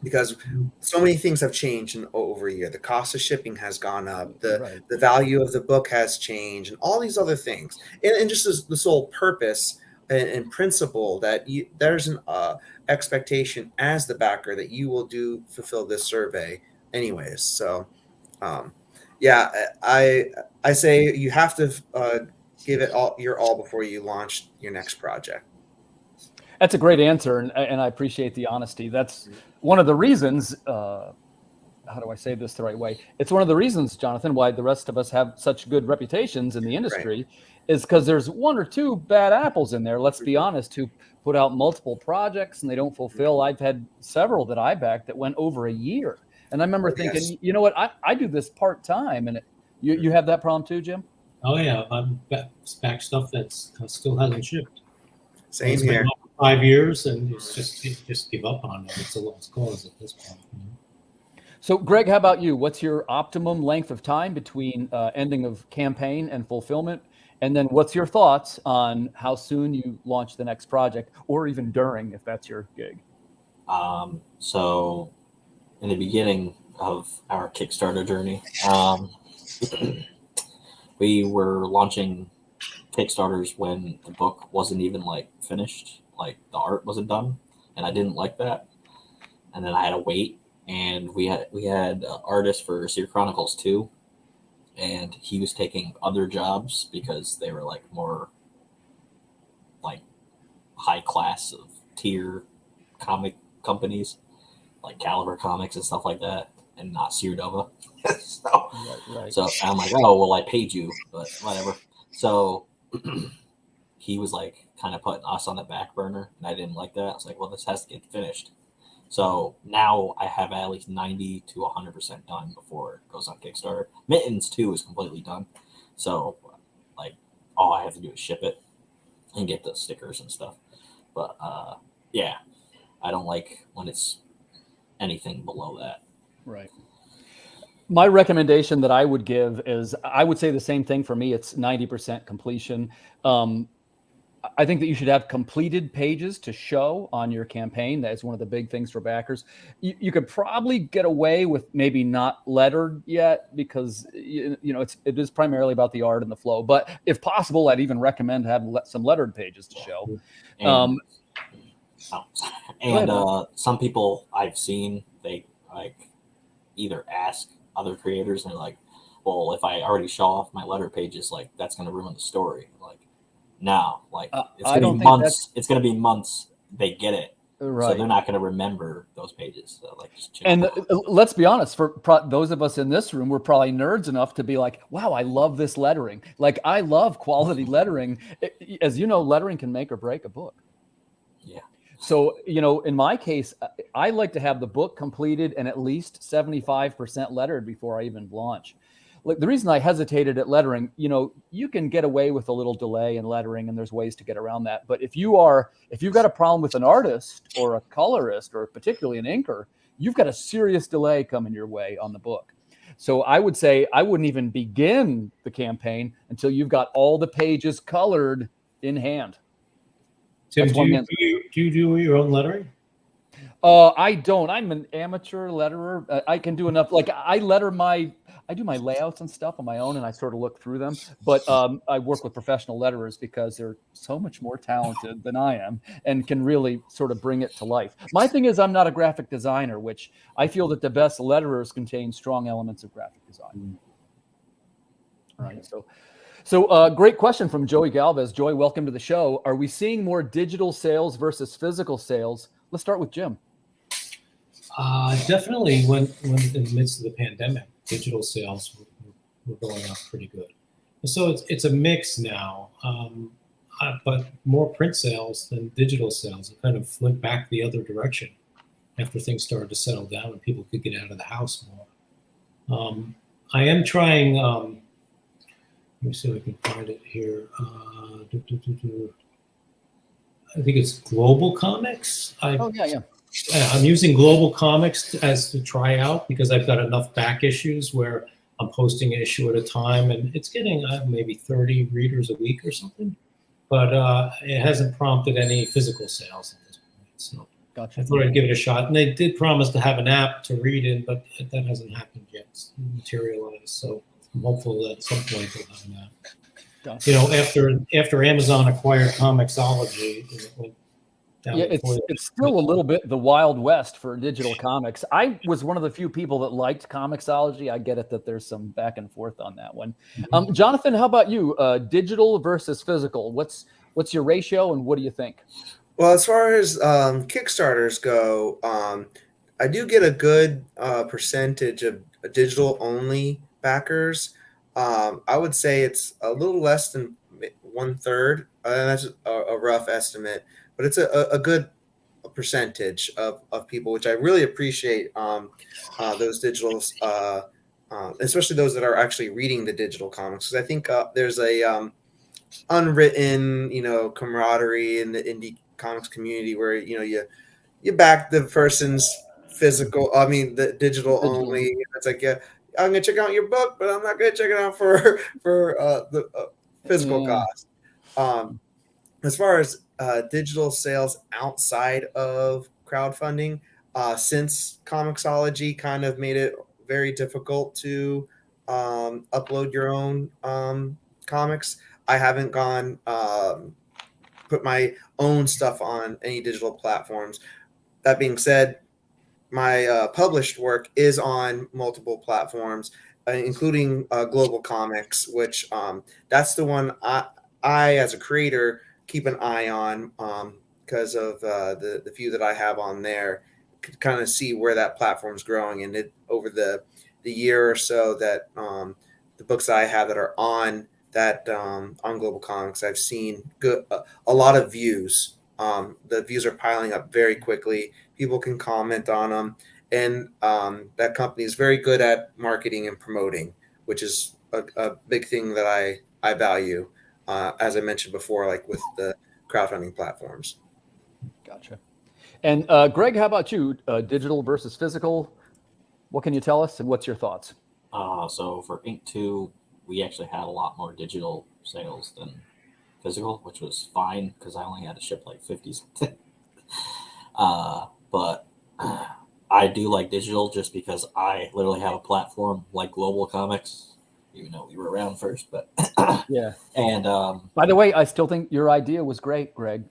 because so many things have changed in over a year. The cost of shipping has gone up. The value of the book has changed, and all these other things. And just this whole purpose and principle that there's an expectation as the backer that you will fulfill this survey anyways. So, yeah, I say you have to give it your all before you launch your next project. That's a great answer, and I appreciate the honesty. That's one of the reasons, how do I say this the right way? It's one of the reasons, Jonathan, why the rest of us have such good reputations in the industry, is because there's one or two bad apples in there, let's be honest, who put out multiple projects and they don't fulfill. I've had several that I backed that went over a year. And I remember thinking, you know what, I do this part-time, and you have that problem too, Jim? Oh yeah, I'm back stuff that's still hasn't shipped. Same here. 5 years, and it's just give up on it. It's a lost cause at this point. So, Greg, how about you? What's your optimum length of time between ending of campaign and fulfillment? And then what's your thoughts on how soon you launch the next project, or even during, if that's your gig? So in the beginning of our Kickstarter journey, we were launching Kickstarters when the book wasn't even finished, the art wasn't done, and I didn't like that. And then I had to wait, and we had artists for Seer Chronicles 2, and he was taking other jobs because they were more high class of tier comic companies like Caliber Comics and stuff like that, and not Seer Nova. So I'm like, oh well, I paid you, but whatever. So he was kind of putting us on the back burner, and I didn't like that. I was like, well, this has to get finished. So now I have at least 90 to 100% done before it goes on Kickstarter. Mittens 2 is completely done. So all I have to do is ship it and get the stickers and stuff. But yeah, I don't like when it's anything below that. Right. My recommendation that I would give is, I would say the same thing for me. It's 90% completion. I think that you should have completed pages to show on your campaign. That is one of the big things for backers. You could probably get away with maybe not lettered yet, because it is primarily about the art and the flow. But if possible, I'd even recommend having some lettered pages to show. Some people I've seen, they either ask other creators, and they're like, well, if I already show off my letter pages, that's going to ruin the story. No, it's going to be months. It's going to be months. They get it. Right. So they're not going to remember those pages. So just let's be honest, for those of us in this room, we're probably nerds enough to be like, wow, I love this lettering. I love quality lettering. As you know, lettering can make or break a book. Yeah. So, in my case, I like to have the book completed and at least 75% lettered before I even launch. The reason I hesitated at lettering, you can get away with a little delay in lettering, and there's ways to get around that. But if you've got a problem with an artist or a colorist, or particularly an inker, you've got a serious delay coming your way on the book. So I would say I wouldn't even begin the campaign until you've got all the pages colored in hand. Tim, do you do your own lettering? I don't. I'm an amateur letterer. I can do enough. I do my layouts and stuff on my own, and I sort of look through them. But I work with professional letterers because they're so much more talented than I am and can really sort of bring it to life. My thing is, I'm not a graphic designer, which I feel that the best letterers contain strong elements of graphic design. All right. So great question from Joey Galvez. Joey, welcome to the show. Are we seeing more digital sales versus physical sales? Let's start with Jim. Definitely when in the midst of the pandemic, digital sales were going up pretty good. And so it's a mix now, but more print sales than digital sales. It kind of went back the other direction after things started to settle down and people could get out of the house more. I am trying Let me see if I can find it here. I think it's Global Comics. Oh yeah. I'm using Global Comics as to try out because I've got enough back issues where I'm posting an issue at a time, and it's getting maybe 30 readers a week or something. But it hasn't prompted any physical sales at this point. So Gotcha. I thought I'd give it a shot. And they did promise to have an app to read in, but that hasn't happened yet. It's materialized. So I'm hopeful that at some point they'll have an app. Gotcha. You know, after Amazon acquired Comixology, it went down. Yeah, it's still a little bit the Wild West for digital comics. I was one of the few people that liked Comixology. I get it that there's some back and forth on that one. Jonathan, how about you? Digital versus physical. What's your ratio, and what do you think? Well, as far as Kickstarters go, I do get a good percentage of digital only backers. I would say it's a little less than 1/3. That's a rough estimate, but it's a good percentage of people, which I really appreciate. Those digitals, especially those that are actually reading the digital comics, because I think there's a unwritten, camaraderie in the indie comics community where you back the person's the digital only. It's like, yeah, I'm gonna check out your book, but I'm not gonna check it out for the physical cost. As far as digital sales outside of crowdfunding, since Comixology kind of made it very difficult to upload your own comics, I haven't gone put my own stuff on any digital platforms. That being said, my published work is on multiple platforms, including Global Comics, which that's the one I as a creator keep an eye on because of the few that I have on there. Could kind of see where that platform's growing, and over the year or so that the books I have that are on that on Global Comics, I've seen a lot of views. The views are piling up very quickly. People can comment on them, and that company is very good at marketing and promoting, which is a big thing that I value. As I mentioned before, like with the crowdfunding platforms. Gotcha. And Greg, how about you? Digital versus physical? What can you tell us, and what's your thoughts? So for Ink 2, we actually had a lot more digital sales than physical, which was fine because I only had to ship like 50 something. But I do like digital just because I literally have a platform like Global Comics, even though we were around first. But yeah. And by the way, I still think your idea was great, Greg.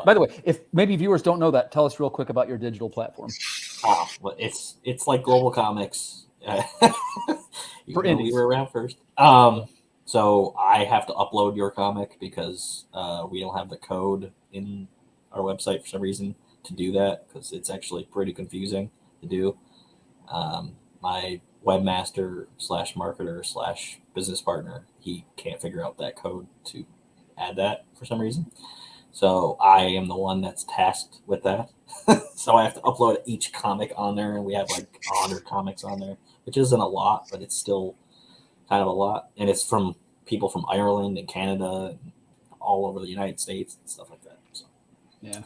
By the way, if maybe viewers don't know that, tell us real quick about your digital platform. Well, it's like Global Comics. For indies. We were around first. So I have to upload your comic because we don't have the code in our website for some reason to do that, because it's actually pretty confusing to do. My webmaster / marketer / business partner, he can't figure out that code to add that for some reason. So I am the one that's tasked with that. So I have to upload each comic on there, and we have like 100 comics on there, which isn't a lot, but it's still kind of a lot. And it's from people from Ireland and Canada and all over the United States and stuff like that. So yeah,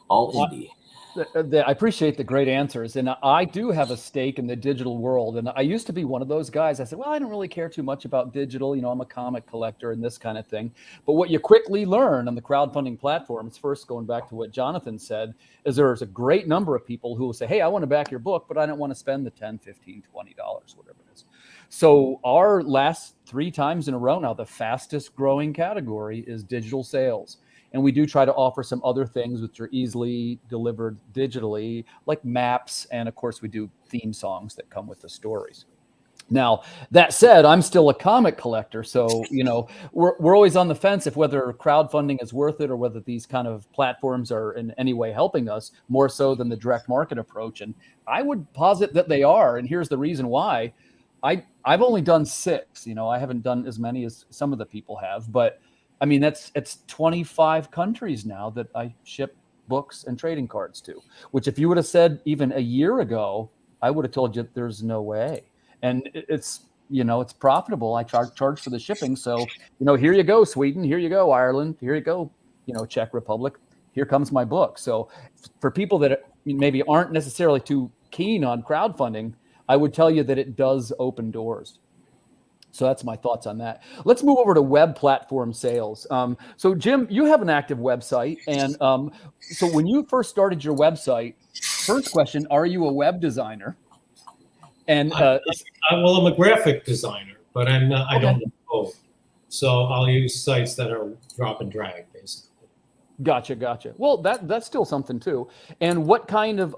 all indie. I appreciate the great answers. And I do have a stake in the digital world. And I used to be one of those guys. I said, well, I don't really care too much about digital. I'm a comic collector and this kind of thing. But what you quickly learn on the crowdfunding platforms, first going back to what Jonathan said, is there's a great number of people who will say, hey, I want to back your book, but I don't want to spend the $10, $15, $20, whatever it is. So our last 3 times in a row now, the fastest growing category is digital sales. And we do try to offer some other things which are easily delivered digitally, like maps. And of course, we do theme songs that come with the stories. Now, that said, I'm still a comic collector. So, we're always on the fence if whether crowdfunding is worth it or whether these kind of platforms are in any way helping us more so than the direct market approach. And I would posit that they are. And here's the reason why. I've only done 6. I haven't done as many as some of the people have, but I mean, it's 25 countries now that I ship books and trading cards to, which if you would have said even a year ago, I would have told you there's no way. And it's it's profitable. I charge for the shipping. So, here you go, Sweden. Here you go, Ireland. Here you go, Czech Republic. Here comes my book. So for people that maybe aren't necessarily too keen on crowdfunding, I would tell you that it does open doors. So that's my thoughts on that. Let's move over to web platform sales. So Jim, you have an active website. And so when you first started your website, first question, are you a web designer? And well, I'm a graphic designer, but I'm not. I don't know. So I'll use sites that are drop and drag, basically. Gotcha. Well, that's still something too. And what kind of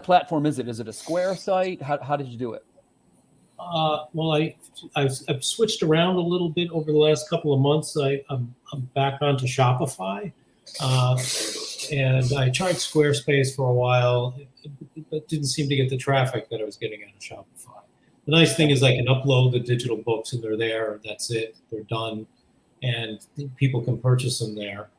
platform is it? Is it a Square site? How did you do it? Well, I've switched around a little bit over the last couple of months. I'm back onto Shopify, and I tried Squarespace for a while, but didn't seem to get the traffic that I was getting out of Shopify. The nice thing is I can upload the digital books and they're there. That's it. They're done, and people can purchase them there.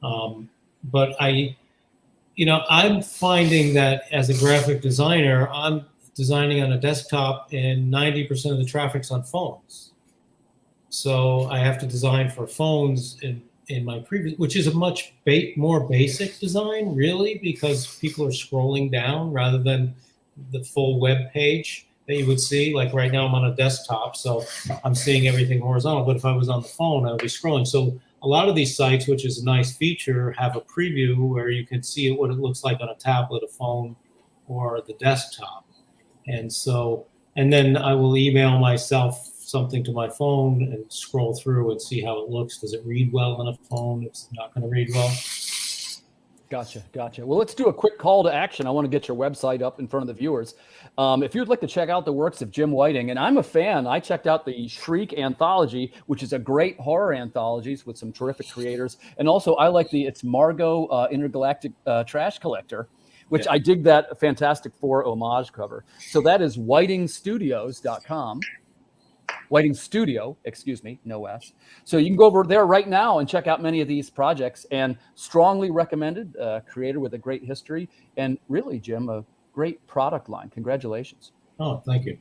But I'm finding that as a graphic designer, I'm designing on a desktop and 90% of the traffic's on phones. So I have to design for phones in my previous, which is a much more basic design, really, because people are scrolling down rather than the full web page that you would see. Like right now I'm on a desktop, so I'm seeing everything horizontal, but if I was on the phone, I would be scrolling. So a lot of these sites, which is a nice feature, have a preview where you can see what it looks like on a tablet, a phone, or the desktop. And then I will email myself something to my phone and scroll through and see how it looks. Does it read well on a phone? It's not going to read well. Gotcha. Well, let's do a quick call to action. I want to get your website up in front of the viewers. If you'd like to check out the works of Jim Whiting, and I'm a fan, I checked out the Shriek Anthology, which is a great horror anthology with some terrific creators. And also I like it's Margot Intergalactic Trash Collector, which I dig that Fantastic Four homage cover. So that is whitingstudios.com. Whiting Studio, no S. So you can go over there right now and check out many of these projects, and strongly recommended, creator with a great history, and really, Jim, a great product line. Congratulations. Oh, thank you.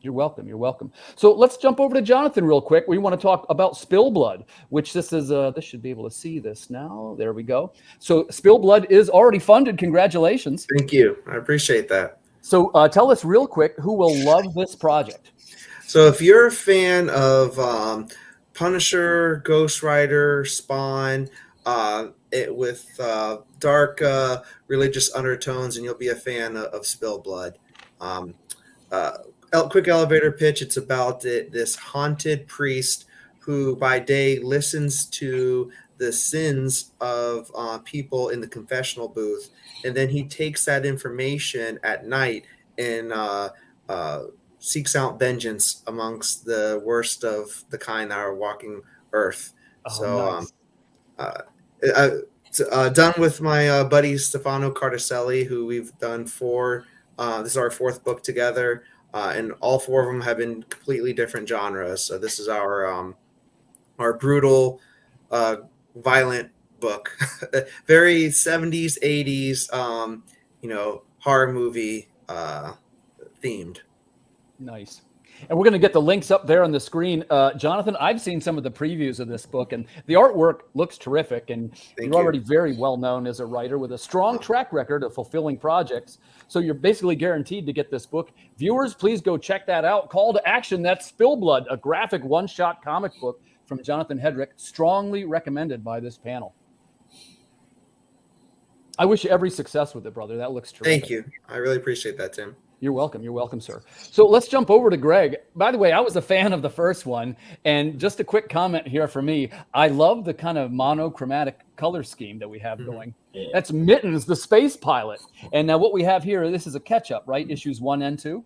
You're welcome. So let's jump over to Jonathan real quick. We want to talk about Spill Blood, which this should be able to see this now. There we go. So Spill Blood is already funded. Congratulations. Thank you. I appreciate that. So tell us real quick who will love this project. So if you're a fan of Punisher, Ghost Rider, Spawn, with dark religious undertones, and you'll be a fan of Spill Blood. Quick elevator pitch. It's about this haunted priest who by day listens to the sins of people in the confessional booth, and then he takes that information at night and seeks out vengeance amongst the worst of the kind that are walking Earth. Done with my buddy Stefano Carticelli, who we've done this is our fourth book together, and all four of them have been completely different genres. So this is our brutal, violent book, very 70s, 80s, horror movie themed. Nice. And we're going to get the links up there on the screen. Jonathan, I've seen some of the previews of this book, and the artwork looks terrific. And you're already very well known as a writer with a strong track record of fulfilling projects. So you're basically guaranteed to get this book. Viewers, please go check that out. Call to action. That's Spill Blood, a graphic one-shot comic book from Jonathan Hedrick, strongly recommended by this panel. I wish you every success with it, brother. That looks terrific. Thank you. I really appreciate that, Tim. You're welcome, sir. So let's jump over to Greg. By the way, I was a fan of the first one, and just a quick comment here for me. I love the kind of monochromatic color scheme that we have going. Yeah. That's Mittens, the space pilot. And now what we have here, this is a catch-up, right? Issues 1 and 2?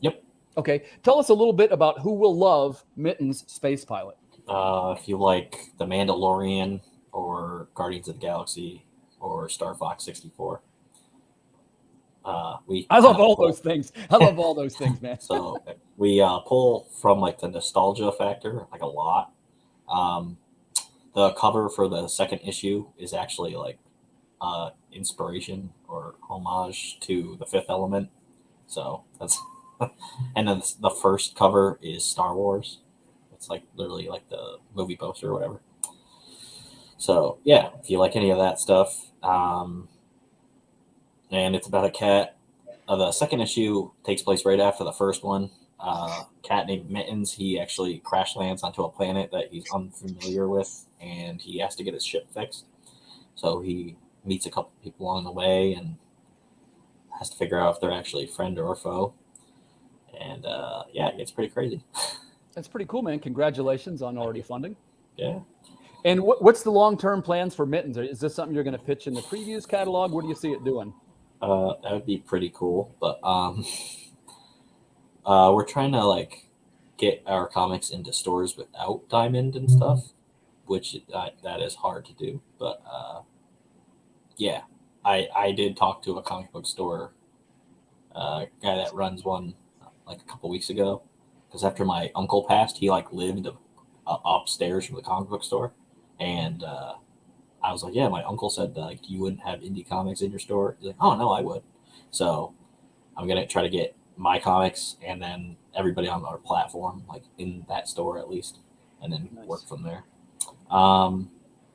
Yep. Okay. Tell us a little bit about who will love Mittens, space pilot. If you like The Mandalorian or Guardians of the Galaxy or Star Fox 64. I love all those things. I love all those things, man. So we pull from like the nostalgia factor, like a lot. The cover for the second issue is actually like inspiration or homage to The Fifth Element. So And then the first cover is Star Wars. It's like literally like the movie poster or whatever. So yeah, if you like any of that stuff, and it's about a cat. The second issue takes place right after the first one. Cat named Mittens. He actually crash lands onto a planet that he's unfamiliar with, and he has to get his ship fixed. So he meets a couple people along the way and has to figure out if they're actually friend or foe. And yeah, it gets pretty crazy. That's pretty cool, man. Congratulations on already funding. Yeah. And what's the long-term plans for Mittens? Is this something you're going to pitch in the previews catalog? What do you see it doing? That would be pretty cool, but we're trying to like get our comics into stores without Diamond and stuff, which that is hard to do. But yeah, I did talk to a comic book store guy that runs one like a couple weeks ago, because after my uncle passed, he like lived upstairs from the comic book store, and I was like, yeah, my uncle said that, like, you wouldn't have indie comics in your store. He's like, oh no, I would. So I'm gonna try to get my comics and then everybody on our platform like in that store at least, and then work from there.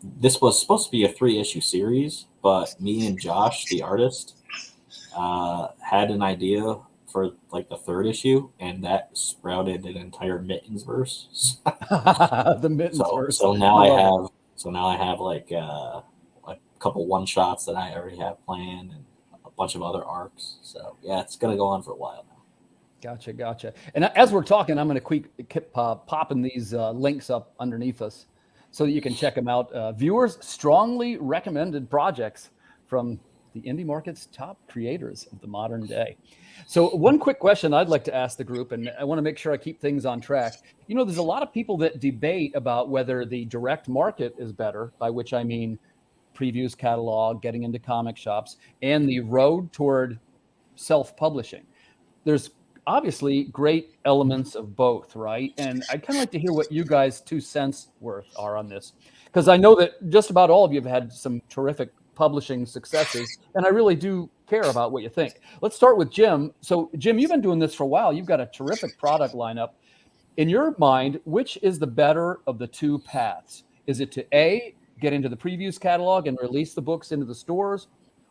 This was supposed to be a 3-issue series, but me and Josh, the artist, had an idea for like the 3rd issue, and that sprouted an entire Mittens verse. The Mittens verse. So now I have like a couple one-shots that I already have planned and a bunch of other arcs. So yeah, it's gonna go on for a while now. Gotcha. And as we're talking, I'm going to keep popping these links up underneath us so that you can check them out. Viewers strongly recommended projects from the indie market's top creators of the modern day. So one quick question I'd like to ask the group, and I want to make sure I keep things on track. You know, there's a lot of people that debate about whether the direct market is better, by which I mean previews catalog, getting into comic shops, and the road toward self-publishing. There's obviously great elements of both, right? And I'd kind of like to hear what you guys' 2 cents worth are on this, because I know that just about all of you have had some terrific publishing successes, and I really do care about what you think. Let's start with Jim. So Jim, you've been doing this for a while. You've got a terrific product lineup. In your mind, which is the better of the 2 paths? Is it to A, get into the previews catalog and release the books into the stores?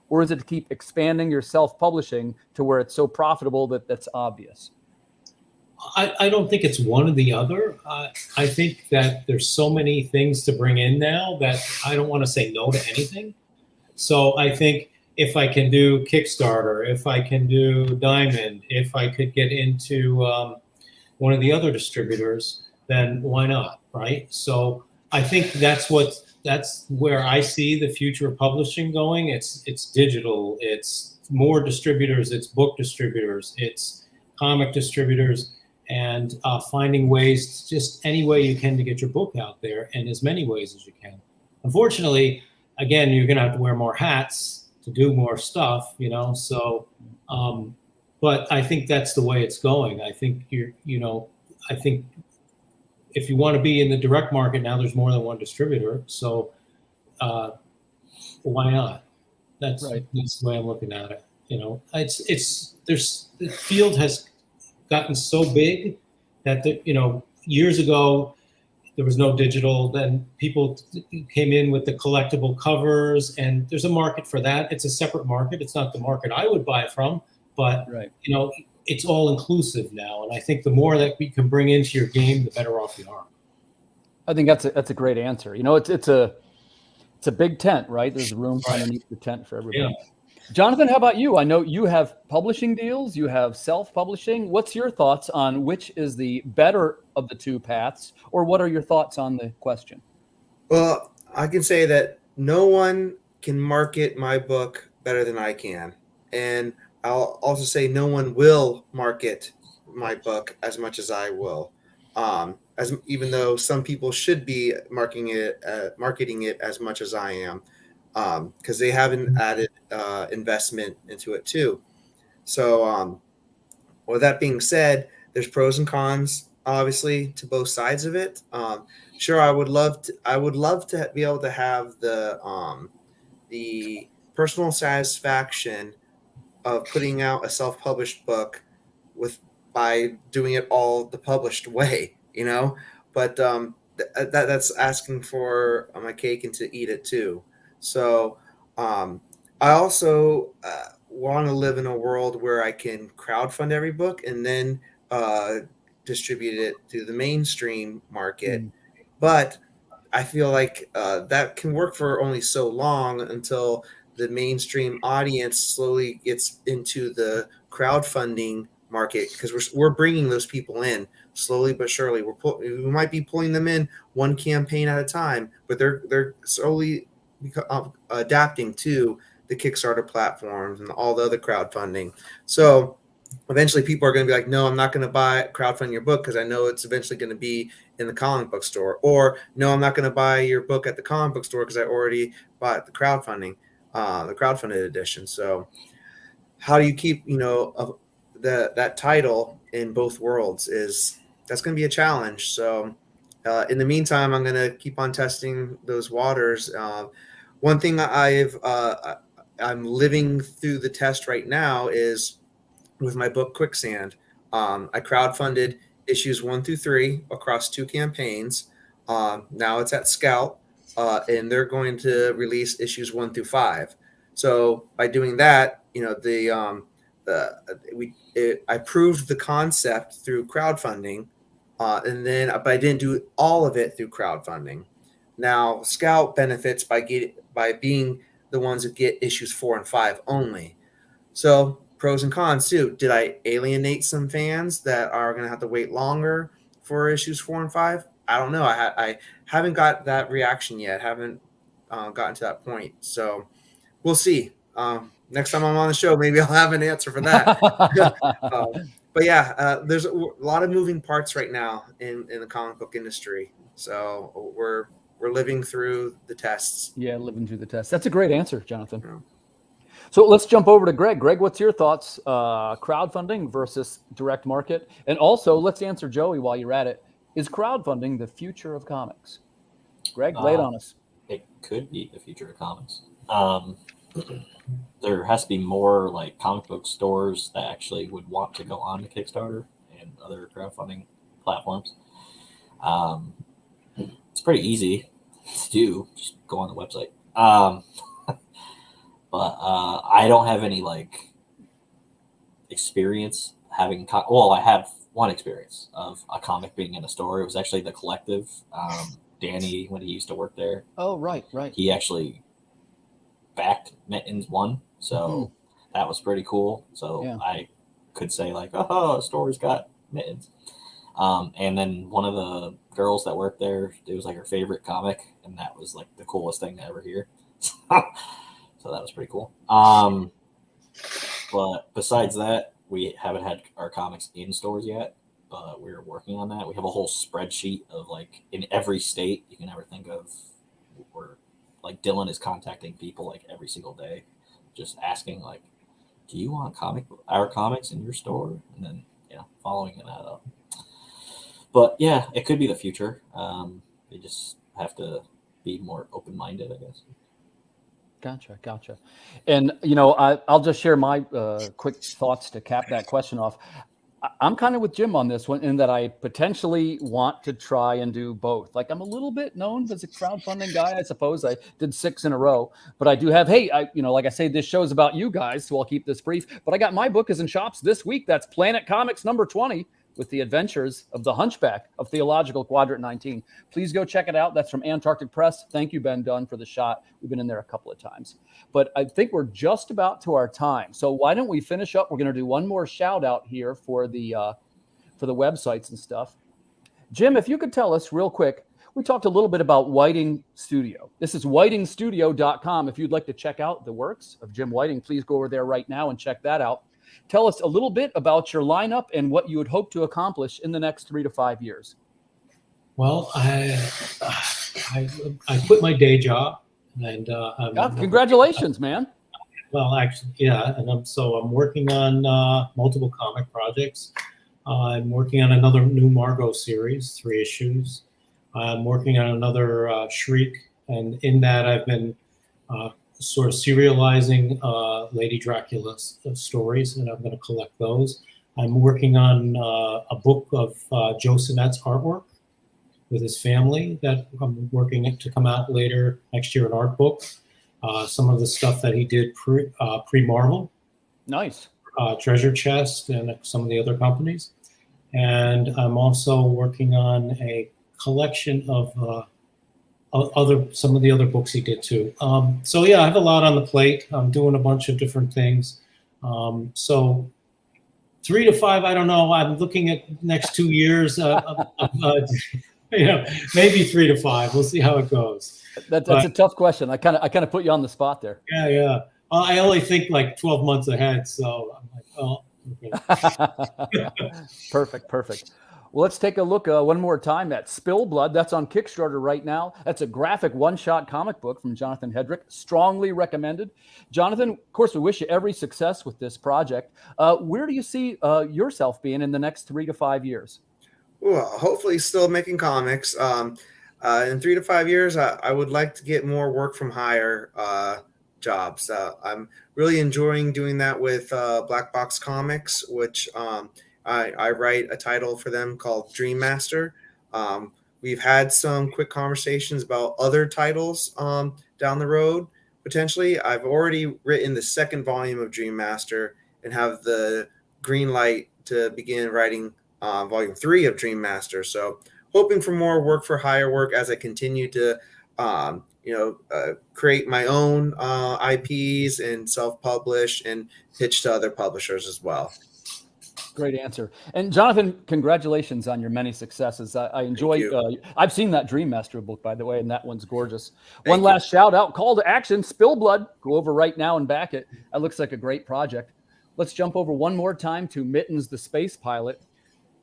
Or is it to keep expanding your self-publishing to where it's so profitable that that's obvious? I don't think it's one or the other. I think that there's so many things to bring in now that I don't want to say no to anything. So I think if I can do Kickstarter, if I can do Diamond, if I could get into one of the other distributors, then why not, right? So I think that's where I see the future of publishing going. It's digital, it's more distributors, it's book distributors, it's comic distributors, and finding ways, just any way you can to get your book out there, and as many ways as you can. Unfortunately, again, you're gonna have to wear more hats to do more stuff, you know, so, but I think that's the way it's going. I think I think if you want to be in the direct market now, there's more than one distributor. So why not? That's right. That's the way I'm looking at it. You know, the field has gotten so big that years ago there was no digital. Then people came in with the collectible covers, and there's a market for that. It's a separate market. It's not the market I would buy it from, but it's all inclusive now, and I think the more that we can bring into your game, the better off you are. I think that's a great answer. You know, it's a big tent, right? There's room underneath the tent for everybody. Yeah. Jonathan, how about you? I know you have publishing deals, you have self-publishing. What's your thoughts on which is the better of the 2 paths, or what are your thoughts on the question? Well, I can say that no one can market my book better than I can, and I'll also say no one will market my book as much as I will, even though some people should be marketing it as much as I am, because they haven't added investment into it too. So with that being said, there's pros and cons, obviously, to both sides of it. Sure, I would love to be able to have the personal satisfaction of putting out a self-published book with by doing it all the published way, you know. But that's asking for my cake and to eat it too. So I also want to live in a world where I can crowdfund every book and then distribute it to the mainstream market. But I feel like that can work for only so long until the mainstream audience slowly gets into the crowdfunding market, because we're bringing those people in slowly but surely. We might be pulling them in one campaign at a time, but they're slowly adapting to the Kickstarter platforms and all the other crowdfunding. So eventually people are going to be like, no, I'm not going to buy crowdfund your book because I know it's eventually going to be in the comic book store. Or no, I'm not going to buy your book at the comic book store because I already bought the crowdfunding, the crowdfunded edition. So how do you keep, that title in both worlds that's going to be a challenge. So in the meantime, I'm going to keep on testing those waters. One thing I'm living through the test right now is with my book Quicksand. I crowdfunded issues 1 through 3 across 2 campaigns. Now it's at Scout, and they're going to release issues 1 through 5. So by doing that, I proved the concept through crowdfunding, but I didn't do all of it through crowdfunding. Now Scout benefits by being the ones that get issues 4 and 5 only. So pros and cons too. Did I alienate some fans that are going to have to wait longer for issues 4 and 5? I don't know. I haven't got that reaction yet. Haven't gotten to that point. So we'll see. Next time I'm on the show, maybe I'll have an answer for that. But yeah, there's a lot of moving parts right now in the comic book industry. So we're living through the tests. Yeah, living through the tests. That's a great answer, Jonathan. Yeah. So let's jump over to Greg. Greg, what's your thoughts? Crowdfunding versus direct market? And also, let's answer Joey while you're at it. Is crowdfunding the future of comics? Greg, lay it on us. It could be the future of comics. There has to be more like comic book stores that actually would want to go on to Kickstarter and other crowdfunding platforms. It's pretty easy to do. Just go on the website. But I don't have any experience having. I have one experience of a comic being in a store. It was actually The Collective. Danny, when he used to work there. Oh, right. He actually backed Mittens 1, so that was pretty cool. So yeah. I could say a store's got Mittens. And then one of the girls that worked there, it was her favorite comic, and that was the coolest thing to ever hear. So that was pretty cool. But besides that, we haven't had our comics in stores yet, but we're working on that. We have a whole spreadsheet of in every state you can ever think of. We're Dylan is contacting people every single day, just asking do you want our comics in your store? And then following that up. But yeah, it could be the future. They just have to be more open-minded, I guess. Gotcha. And, I'll just share my quick thoughts to cap that question off. I'm kind of with Jim on this one in that I potentially want to try and do both. I'm a little bit known as a crowdfunding guy, I suppose. I did 6 in a row, but I do have, like I say, this show's about you guys, so I'll keep this brief. But I got my book is in shops this week. That's Planet Comics number 20. With the adventures of the Hunchback of Theological Quadrant 19. Please go check it out. That's from Antarctic Press. Thank you, Ben Dunn, for the shot. We've been in there a couple of times. But I think we're just about to our time. So why don't we finish up? We're going to do one more shout out here for the websites and stuff. Jim, if you could tell us real quick, we talked a little bit about Whiting Studio. This is whitingstudio.com. If you'd like to check out the works of Jim Whiting, please go over there right now and check that out. Tell us a little bit about your lineup and what you would hope to accomplish in the next 3 to 5 years. Well, I quit my day job, and congratulations, man. Well, actually, yeah, and I'm working on multiple comic projects. I'm working on another new Margot series, 3 issues. I'm working on another Shriek, and in that I've been sort of serializing Lady Dracula stories, and I'm going to collect those. I'm working on a book of Joe Sinet's artwork with his family that I'm working to come out later next year, an art book. Some of the stuff that he did pre-Marvel. Nice. Treasure Chest and some of the other companies. And I'm also working on a collection of some of the other books he did too. So yeah, I have a lot on the plate. I'm doing a bunch of different things. So 3 to 5, I don't know. I'm looking at next 2 years. Maybe 3 to 5. We'll see how it goes. That's a tough question. I kind of put you on the spot there. Yeah. I only think like 12 months ahead, so I'm like, oh. Okay. Perfect. Well, let's take a look one more time at Spill Blood. That's on Kickstarter right now. That's a graphic one-shot comic book from Jonathan Hedrick. Strongly recommended. Jonathan, of course, we wish you every success with this project. Where do you see yourself being in the next 3 to 5 years? Well, hopefully still making comics. In 3 to 5 years, I would like to get more work from hire jobs. I'm really enjoying doing that with Black Box Comics, which I write a title for them called Dream Master. We've had some quick conversations about other titles down the road, potentially. I've already written the second volume of Dream Master and have the green light to begin writing volume 3 of Dream Master. So hoping for more work for hire work as I continue to create my own IPs and self-publish and pitch to other publishers as well. Great answer. And Jonathan, congratulations on your many successes. I enjoy, I've seen that Dream Master book, by the way, and that one's gorgeous. One last shout out, call to action, Spill Blood. Go over right now and back it. That looks like a great project. Let's jump over one more time to Mittens, the space pilot.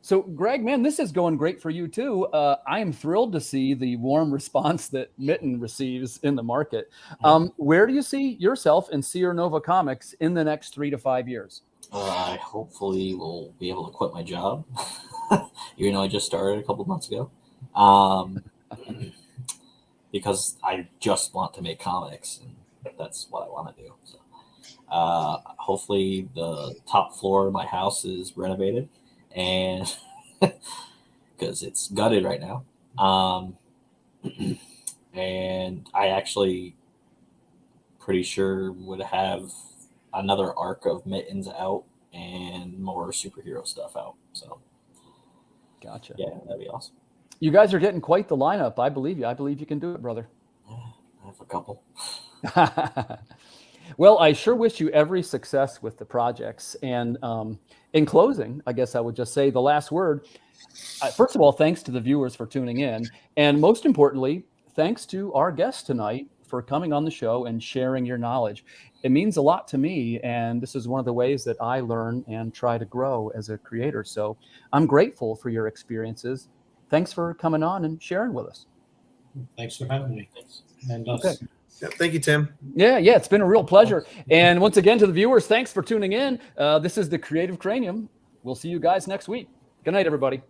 So Greg, man, this is going great for you too. I am thrilled to see the warm response that Mitten receives in the market. Where do you see yourself in Sierra Nova Comics in the next 3 to 5 years? I hopefully will be able to quit my job, even though I just started a couple months ago, because I just want to make comics, and that's what I want to do. So, hopefully the top floor of my house is renovated, and because it's gutted right now. And I actually pretty sure would have another arc of Mittens out and more superhero stuff out. So gotcha. Yeah, that'd be awesome. You guys are getting quite the lineup. I believe you. I believe you can do it, brother. Yeah, I have a couple. Well, I sure wish you every success with the projects. And in closing, I guess I would just say the last word. First of all, thanks to the viewers for tuning in. And most importantly, thanks to our guest tonight for coming on the show and sharing your knowledge. It means a lot to me, and this is one of the ways that I learn and try to grow as a creator. So I'm grateful for your experiences. Thanks for coming on and sharing with us. Thanks for having me. And us. Okay. Yep, thank you, Tim. Yeah, it's been a real pleasure. And once again, to the viewers, thanks for tuning in. This is the Creative Cranium. We'll see you guys next week. Good night, everybody.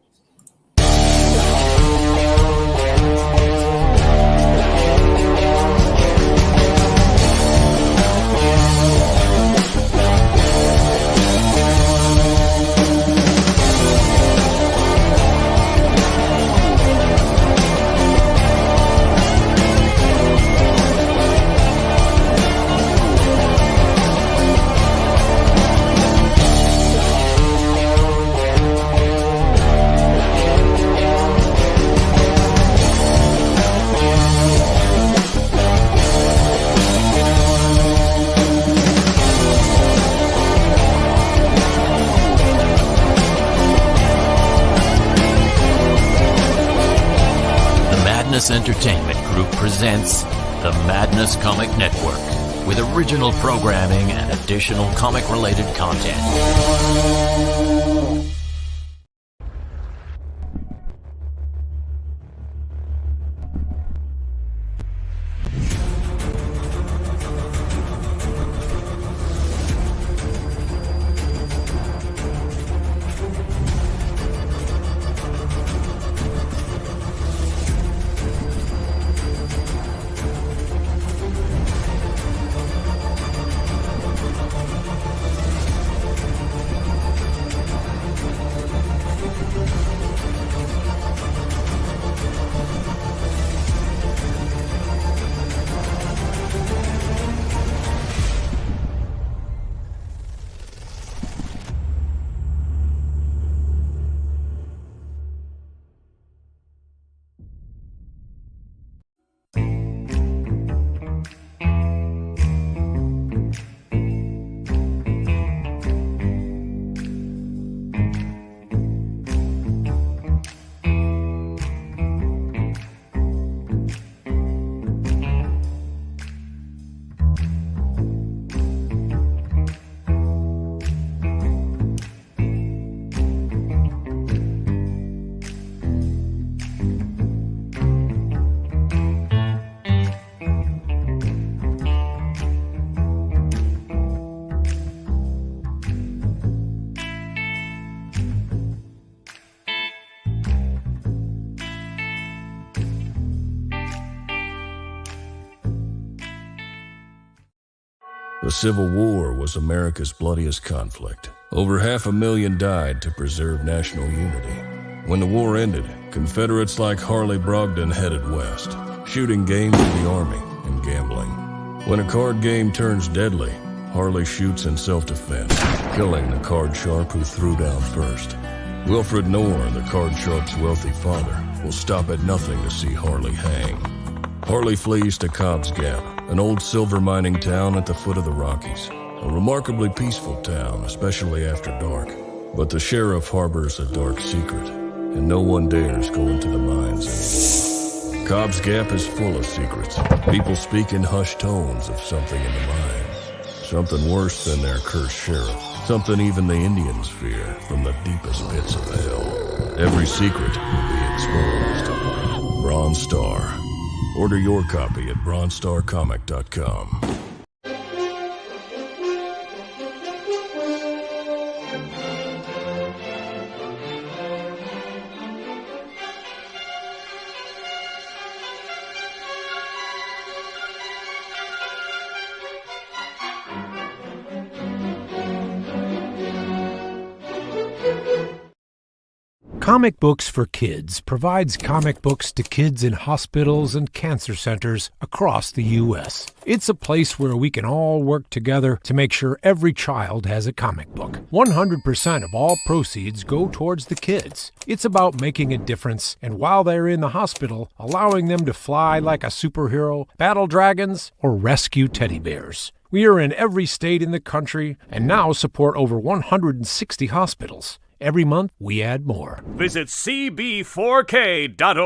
Entertainment Group presents the Madness Comic Network with original programming and additional comic-related content. The Civil War was America's bloodiest conflict. Over 500,000 died to preserve national unity. When the war ended, Confederates like Harley Brogdon headed west, shooting game for the Army and gambling. When a card game turns deadly, Harley shoots in self-defense, killing the card sharp who threw down first. Wilfred Knorr, the card sharp's wealthy father, will stop at nothing to see Harley hang. Harley flees to Cobb's Gap, an old silver mining town at the foot of the Rockies. A remarkably peaceful town, especially after dark. But the sheriff harbors a dark secret, and no one dares go into the mines anymore. Cobb's Gap is full of secrets. People speak in hushed tones of something in the mines. Something worse than their cursed sheriff. Something even the Indians fear from the deepest pits of hell. Every secret will be exposed. Bronze Star. Order your copy at bronzestarcomic.com. Comic Books for Kids provides comic books to kids in hospitals and cancer centers across the U.S. It's a place where we can all work together to make sure every child has a comic book. 100% of all proceeds go towards the kids. It's about making a difference, and while they're in the hospital, allowing them to fly like a superhero, battle dragons, or rescue teddy bears. We are in every state in the country and now support over 160 hospitals. Every month, we add more. Visit cb4k.org.